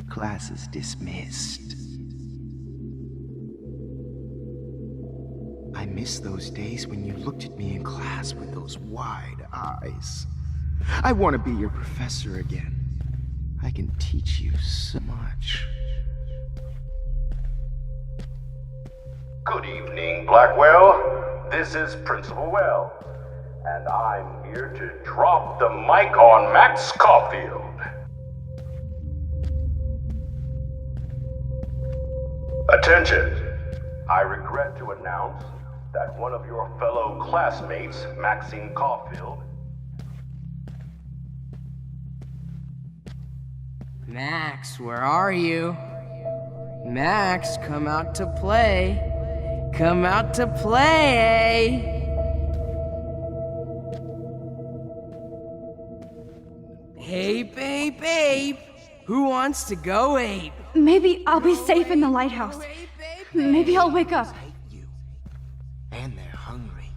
L: Class is dismissed. I miss those days when you looked at me in class with those wide eyes. I want to be your professor again. I can teach you so much.
D: Good evening, Blackwell. This is Principal Wells, and I'm here to drop the mic on Max Caulfield. Attention! I regret to announce that one of your fellow classmates, Maxine Caulfield.
N: Max, where are you? Max, come out to play. Come out to play. Hey, babe. Who wants to go ape?
C: Maybe I'll be safe in the lighthouse. Maybe I'll wake up.
L: And they're hungry.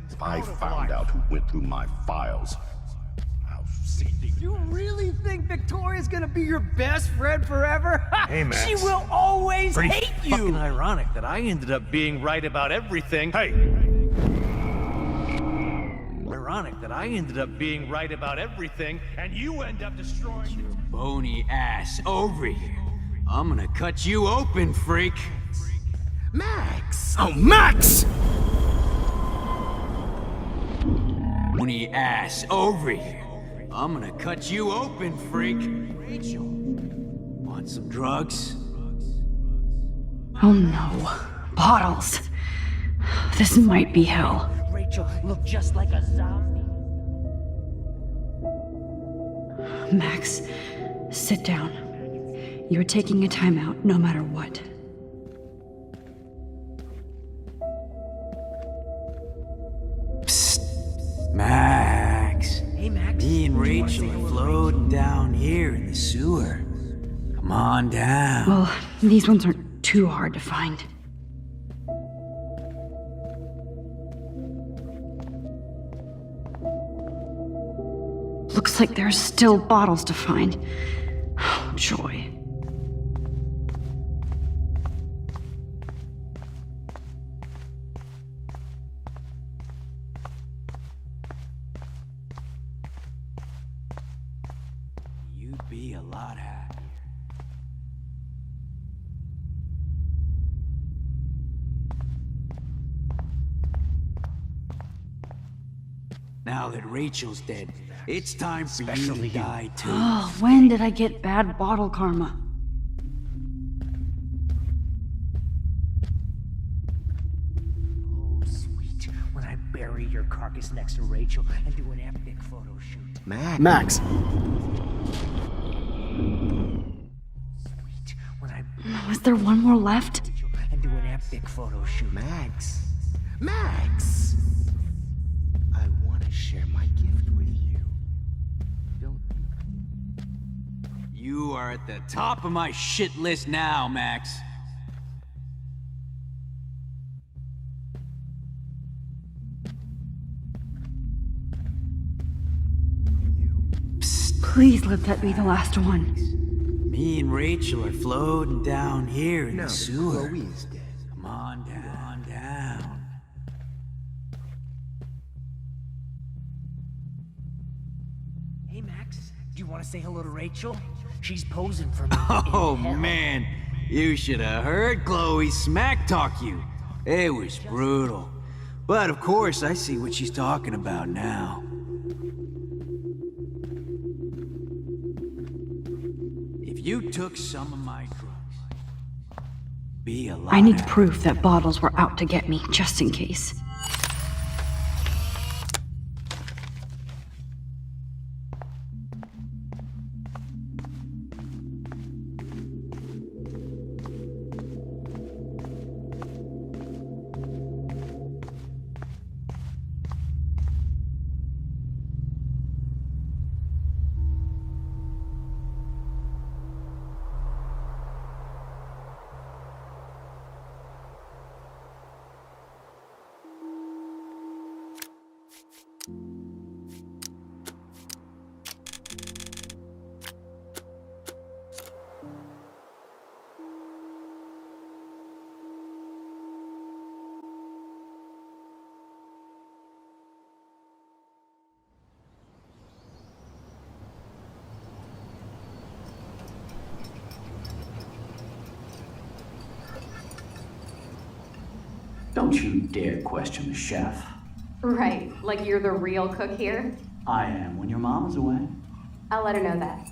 D: If I found out who went through my files, I'll see you.
K: You really think Victoria's gonna be your best friend forever?
S: Hey, Max.
K: She will always
S: Pretty
K: hate you!
S: fucking ironic that I ended up being right about everything. Hey! Ironic that I ended up being right about everything, and you end up destroying your
E: Bony ass over here. I'm gonna cut you open, freak.
L: Max!
E: Oh, Max! Bony ass over here. I'm gonna cut you open, freak. Rachel, want some drugs?
C: Oh no. Bottles. This might be hell.
K: Rachel looked just like a zombie.
C: Max, sit down. You're taking a timeout no matter what.
E: Psst. Max.
K: Hey, Max.
E: Me and Rachel are floating down here in the sewer. Come on down.
C: Well, these ones aren't too hard to find. Looks like there's still bottles to find. Oh, joy.
E: You'd be a lot happier. Now that Rachel's dead, it's time for you to die too.
C: Oh, when did I get bad bottle karma?
K: Oh, sweet. When I bury your carcass next to Rachel and do an epic photo shoot.
L: Max!
K: Sweet. When I
C: Was there one more left?
K: and do an epic photo shoot.
L: Max! I want to share my gift with you. Don't you?
E: You are at the top of my shit list now, Max.
C: Please let that be the last one.
E: Me and Rachel are floating down here in
L: No,
E: the sewer.
L: Chloe is dead.
E: Come on down.
K: Hey, Max. Do you want to say hello to Rachel? She's posing for me.
E: Oh,
K: in hell.
E: man. You should have heard Chloe smack talk you. It was brutal. But of course, I see what she's talking about now. If you took some of my drugs, be a lot
C: I need
E: happier.
C: proof that bottles were out to get me, just in case.
G: Don't you dare question the chef.
F: Right, like you're the real cook here?
G: I am when your mom is away.
F: I'll let her know that.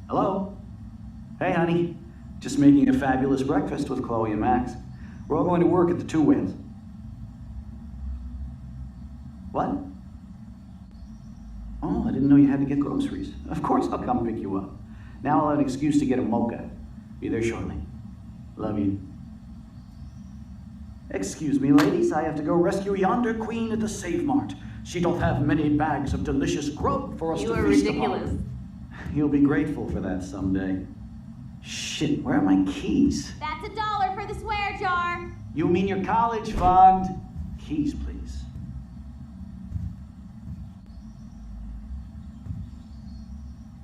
G: Hello? Hey, honey. Just making a fabulous breakfast with Chloe and Max. We're all going to work at the Two Whales. What? Oh, I didn't know you had to get groceries. Of course I'll come pick you up. Now I'll have an excuse to get a mocha. Be there shortly. Love you. Excuse me, ladies. I have to go rescue yonder queen at the Save Mart. She doth have many bags of delicious grub for us
F: You
G: to
F: are
G: feast
F: ridiculous.
G: upon. You'll be grateful for that someday. Shit, where are my keys?
J: That's $1 for the swear jar.
G: You mean your college fund? Keys, please.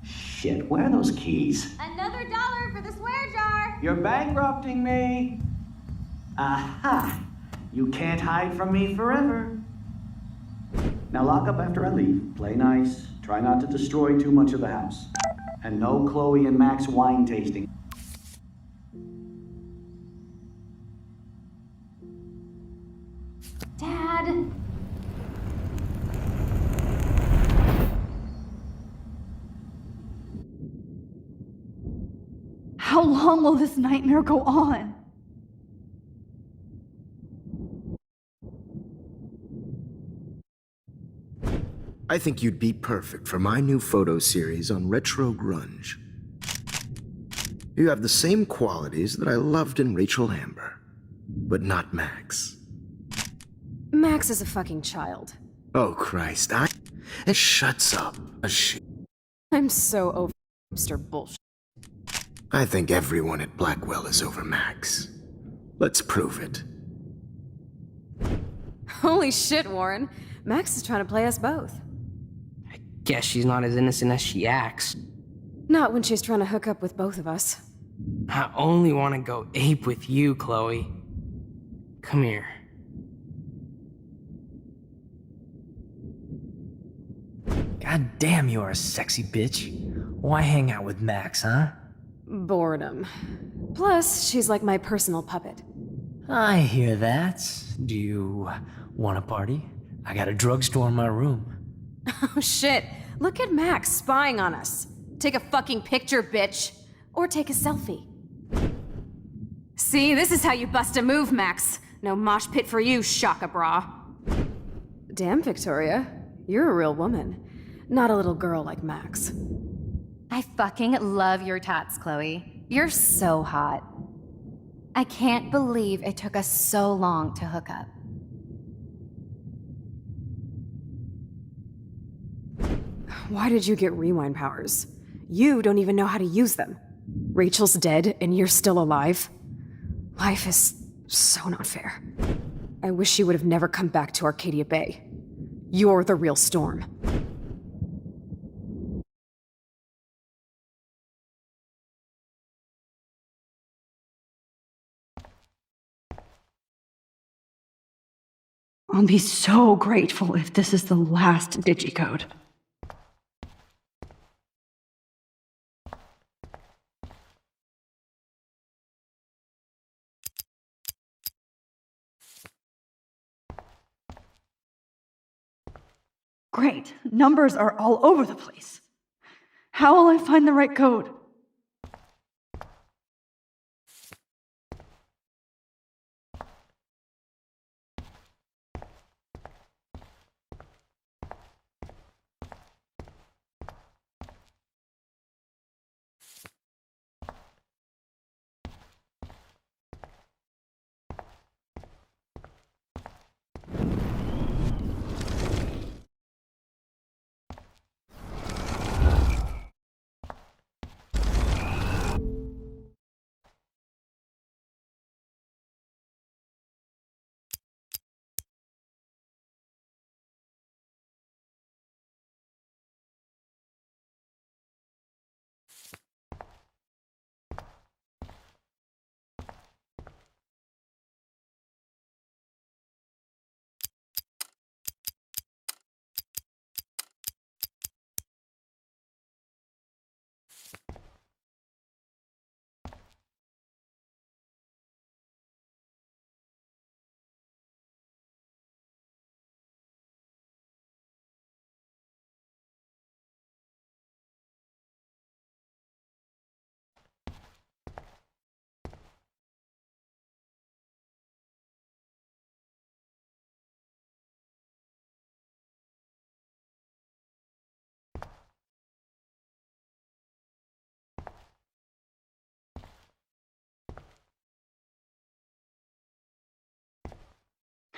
G: Shit, where are those keys?
J: Another $1 for the swear jar.
G: You're bankrupting me. Aha! You can't hide from me forever. Now lock up after I leave. Play nice. Try not to destroy too much of the house. And no Chloe and Max wine tasting.
J: Dad.
C: How long will this nightmare go on?
L: I think you'd be perfect for my new photo series on retro grunge. You have the same qualities that I loved in Rachel Amber, but not Max.
P: Max is a fucking child.
L: Oh Christ, it shuts up.
P: I'm so over hipster bullshit.
L: I think everyone at Blackwell is over Max. Let's prove it.
P: Holy shit, Warren. Max is trying to play us both.
N: Guess she's not as innocent as she acts.
P: Not when she's trying to hook up with both of us.
N: I only want to go ape with you, Chloe. Come here.
K: God damn, you're a sexy bitch. Why hang out with Max, huh?
P: Boredom. Plus, she's like my personal puppet.
K: I hear that. Do you want a party? I got a drugstore in my room.
P: Oh shit. Look at Max spying on us. Take a fucking picture, bitch. Or take a selfie. See, this is how you bust a move, Max. No mosh pit for you, Shaka Bra. Damn, Victoria. You're a real woman. Not a little girl like Max.
F: I fucking love your tats, Chloe. You're so hot. I can't believe it took us so long to hook up.
P: Why did you get rewind powers? You don't even know how to use them. Rachel's dead and you're still alive. Life is so not fair. I wish she would have never come back to Arcadia Bay. You're the real Storm.
C: I'll be so grateful if this is the last digicode. Great. Numbers are all over the place. How will I find the right code?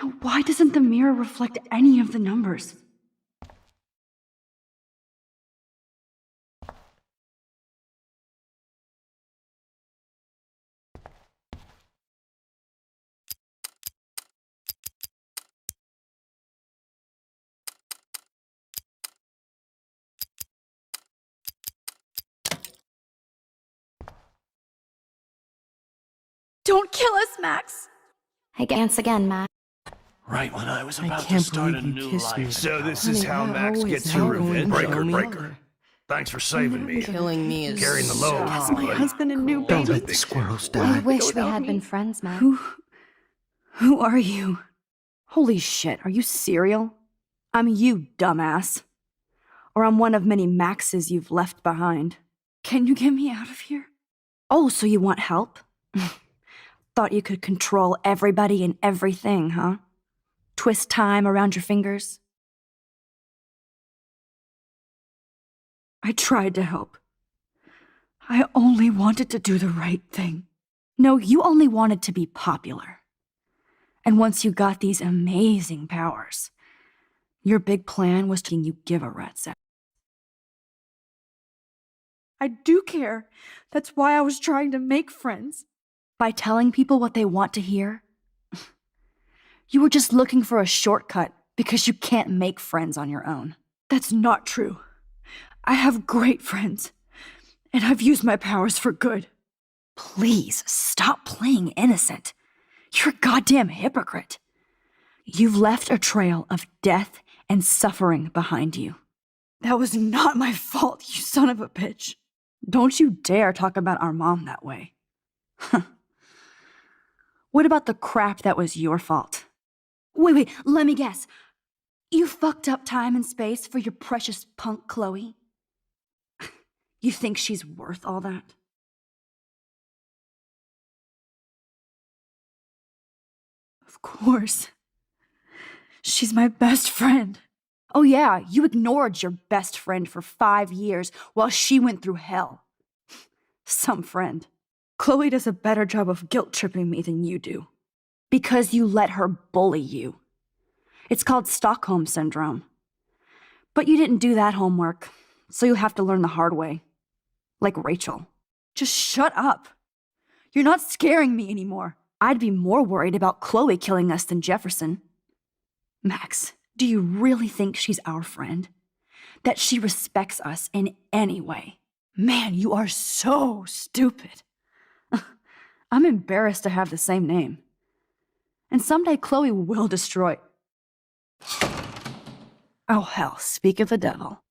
C: Now, why doesn't the mirror reflect any of the numbers?
F: Don't kill us, Max!
J: I dance again, Matt.
H: Right when I was
N: I
H: about to
N: can't
H: start a
N: believe you
H: new
N: kissed me.
H: life.
I: So this is
N: Honey,
I: how
N: I
I: Max
N: always
I: gets
N: know
I: her
N: going
I: revenge.
N: to
I: Breaker,
N: show me.
I: breaker. Thanks for saving me.
N: Killing me is
I: Carrying the load.
C: That's my husband and new
L: Don't
C: baby.
L: let the squirrels
J: I
L: die.
J: wish we had been friends, Matt.
C: Who are you? Holy shit, are you serial? I'm you, dumbass. Or I'm one of many Maxes you've left behind. Can you get me out of here? Oh, so you want help? Thought you could control everybody and everything, huh? Twist time around your fingers? I tried to help. I only wanted to do the right thing. No, you only wanted to be popular. And once you got these amazing powers, your big plan was to you give a rat's ass. I do care. That's why I was trying to make friends. By telling people what they want to hear? You were just looking for a shortcut because you can't make friends on your own. That's not true. I have great friends, and I've used my powers for good. Please stop playing innocent. You're a goddamn hypocrite. You've left a trail of death and suffering behind you. That was not my fault, you son of a bitch. Don't you dare talk about our mom that way. What about the crap that was your fault? Wait, let me guess. You fucked up time and space for your precious punk Chloe? You think she's worth all that? Of course. She's my best friend. Oh yeah, you ignored your best friend for 5 years while she went through hell. Some friend. Chloe does a better job of guilt-tripping me than you do. Because you let her bully you. It's called Stockholm Syndrome. But you didn't do that homework, so you'll have to learn the hard way. Like Rachel. Just shut up. You're not scaring me anymore. I'd be more worried about Chloe killing us than Jefferson. Max, do you really think she's our friend? That she respects us in any way? Man, you are so stupid. I'm embarrassed to have the same name. And someday Chloe will destroy... Oh hell, speak of the devil.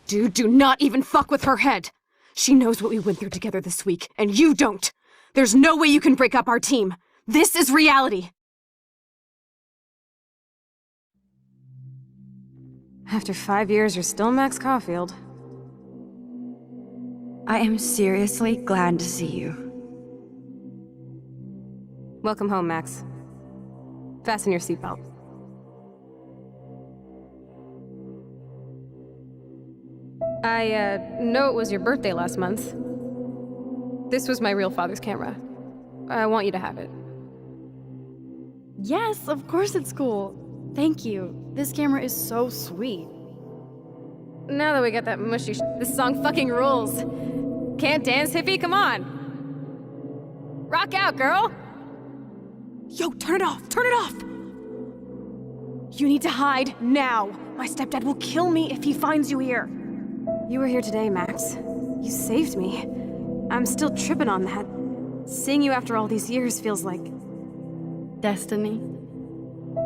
P: Dude, do not even fuck with her head! She knows what we went through together this week, and you don't! There's no way you can break up our team! This is reality! After 5 years, you're still Max Caulfield.
C: I am seriously glad to see you.
P: Welcome home, Max. Fasten your seatbelt. I know it was your birthday last month. This was my real father's camera. I want you to have it.
C: Yes, of course it's cool. Thank you. This camera is so sweet.
P: Now that we got that mushy this song fucking rules. Can't dance, hippie? Come on! Rock out, girl! Yo, turn it off! Turn it off! You need to hide now! My stepdad will kill me if he finds you here. You were here today, Max. You saved me. I'm still tripping on that. Seeing you after all these years feels like...
C: destiny.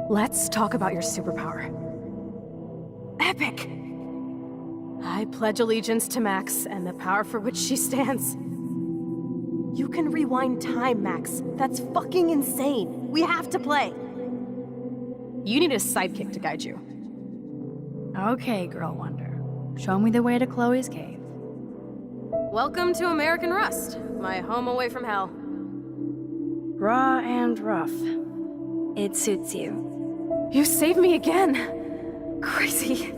P: Let's talk about your superpower. Epic! I pledge allegiance to Max and the power for which she stands. You can rewind time, Max. That's fucking insane. We have to play. You need a sidekick to guide you.
C: Okay, Girl Wonder. Show me the way to Chloe's cave.
P: Welcome to American Rust, my home away from hell.
C: Raw and rough. It suits you.
P: You saved me again. Crazy.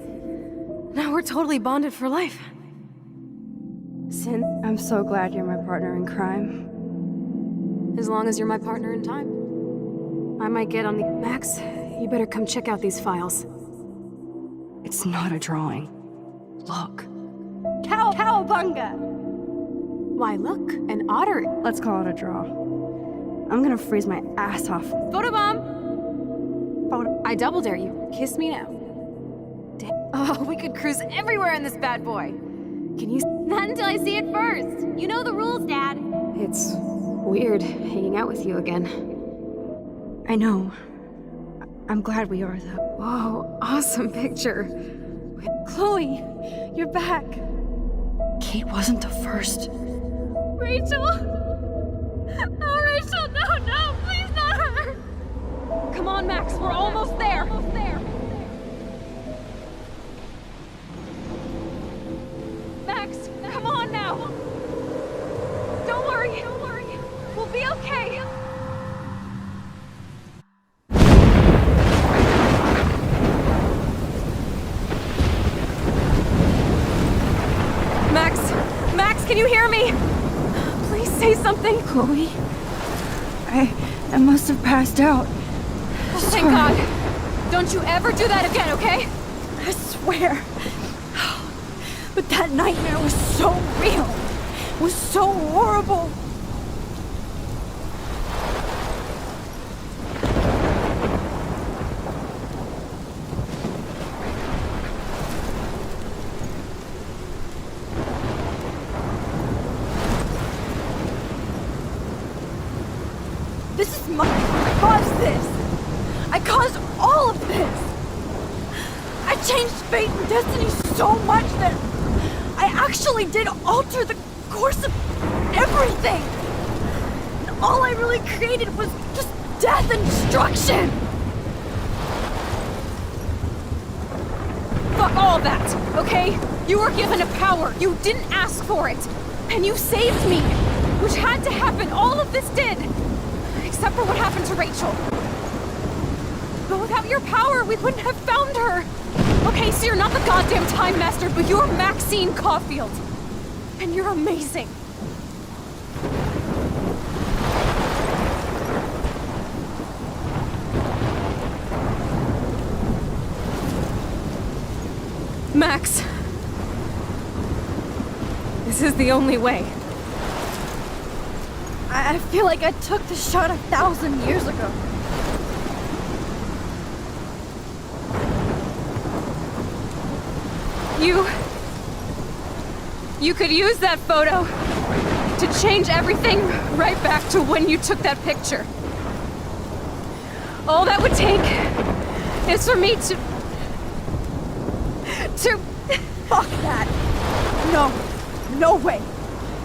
P: Now we're totally bonded for life. Jefferson.
C: I'm so glad you're my partner in crime.
P: As long as you're my partner in time. I might get on the... Max, you better come check out these files.
C: It's not a drawing. Look.
P: Cowabunga! Why, look, an otter.
C: Let's call it a draw. I'm gonna freeze my ass off.
P: Photobomb! I double dare you. Kiss me now. Oh, we could cruise everywhere in this bad boy. Can you...
J: Not until I see it first. You know the rules, Dad.
P: It's weird hanging out with you again.
C: I know. I'm glad we are, though.
P: Whoa, awesome picture.
C: Chloe, you're back. Kate wasn't the first.
F: Rachel! Oh, Rachel, no, please not her!
P: Come on, Max, we're almost there. Max, come on now. Don't worry. We'll be okay. Max, can you hear me? Please say something.
C: Chloe, I must have passed out.
P: Oh, thank God. Don't you ever do that again, okay?
C: I swear. But that nightmare was so real. It was so horrible. This is I caused this. I caused all of this. I changed fate and destiny so much that I actually did alter the course of everything. And all I really created was just death and destruction.
P: Fuck all that, okay? You were given a power. You didn't ask for it. And you saved me, which had to happen. All of this did. Except for what happened to Rachel. But without your power, we wouldn't have found her. Okay, so you're not the goddamn Time Master, but you're Maxine Caulfield. And you're amazing. Max. This is the only way.
C: I feel like I took the shot 1,000 years ago.
P: You could use that photo to change everything right back to when you took that picture. All that would take is for me to...
C: Fuck that. No way.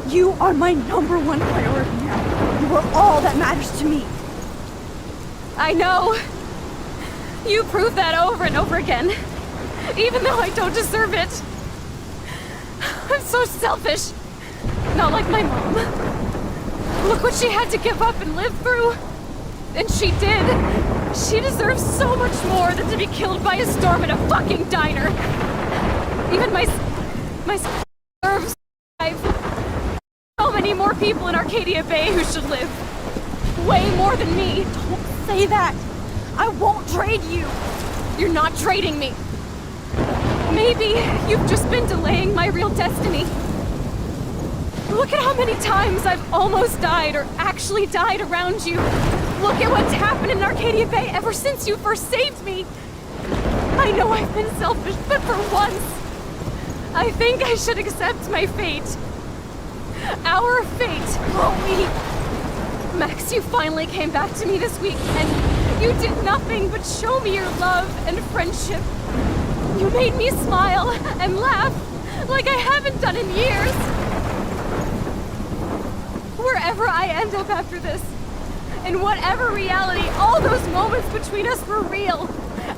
C: You are my #1 priority now. You are all that matters to me.
P: I know. You prove that over and over again. Even though I don't deserve it. I'm so selfish. Not like my mom. Look what she had to give up and live through. And she did. She deserves so much more than to be killed by a storm in a fucking diner. Even my deserves so many more people in Arcadia Bay who should live. Way more than me.
C: Don't say that. I won't trade you.
P: You're not trading me. Maybe you've just been delaying my real destiny. Look at how many times I've almost died or actually died around you. Look at what's happened in Arcadia Bay ever since you first saved me. I know I've been selfish, but for once, I think I should accept my fate. Our fate, Chloe. Max, you finally came back to me this week, and you did nothing but show me your love and friendship. You made me smile and laugh like I haven't done in years. Wherever I end up after this, in whatever reality, all those moments between us were real,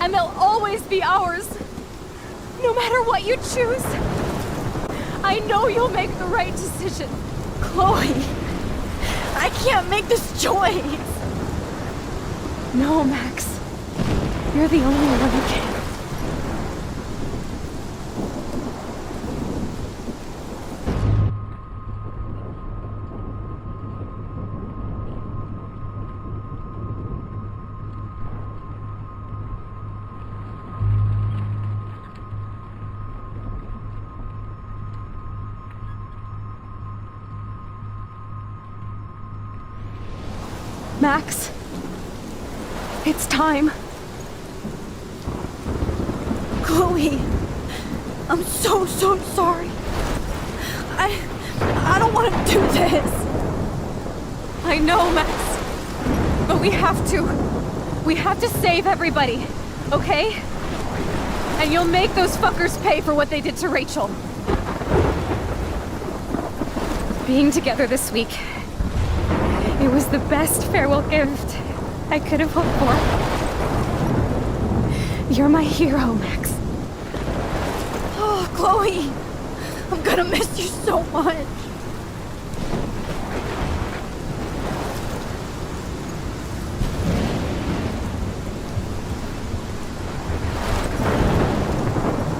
P: and they'll always be ours. No matter what you choose, I know you'll make the right decision.
C: Chloe, I can't make this choice.
P: No, Max. You're the only one who can.
F: Max, it's time.
B: Chloe, I'm so sorry. I don't want to do this.
F: I know, Max, but we have to. We have to save everybody, okay? And you'll make those fuckers pay for what they did to Rachel. Being together this week, it was the best farewell gift I could have hoped for. You're my hero, Max.
B: Oh, Chloe, I'm gonna miss you so much.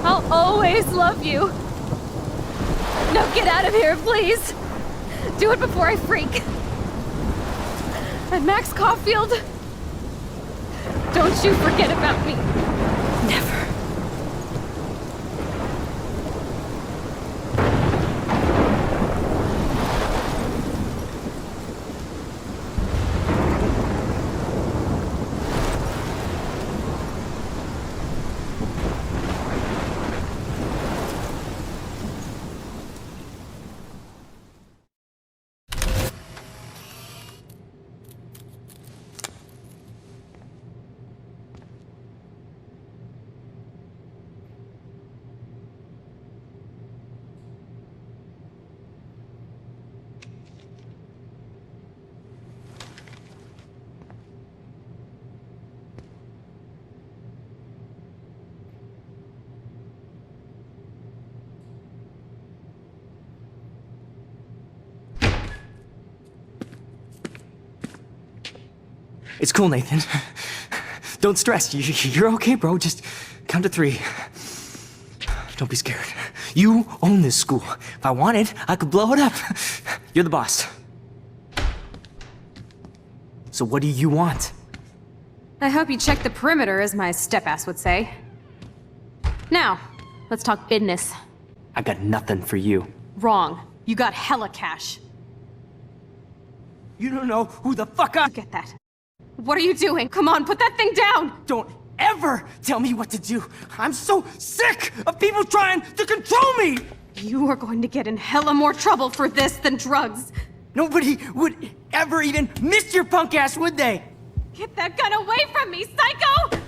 F: I'll always love you. Now get out of here, please. Do it before I freak. And Max Caulfield, don't you forget about me.
B: Never.
K: It's cool, Nathan. Don't stress. You're okay, bro. Just count to 3. Don't be scared. You own this school. If I wanted, I could blow it up. You're the boss. So what do you want?
P: I hope you check the perimeter, as my step-ass would say. Now, let's talk business.
K: I got nothing for you.
P: Wrong. You got hella cash.
K: You don't know who the fuck I...
P: Get that. What are you doing? Come on, put that thing down!
K: Don't ever tell me what to do! I'm so sick of people trying to control me!
P: You are going to get in hella more trouble for this than drugs.
K: Nobody would ever even miss your punk ass, would they?
P: Get that gun away from me, psycho!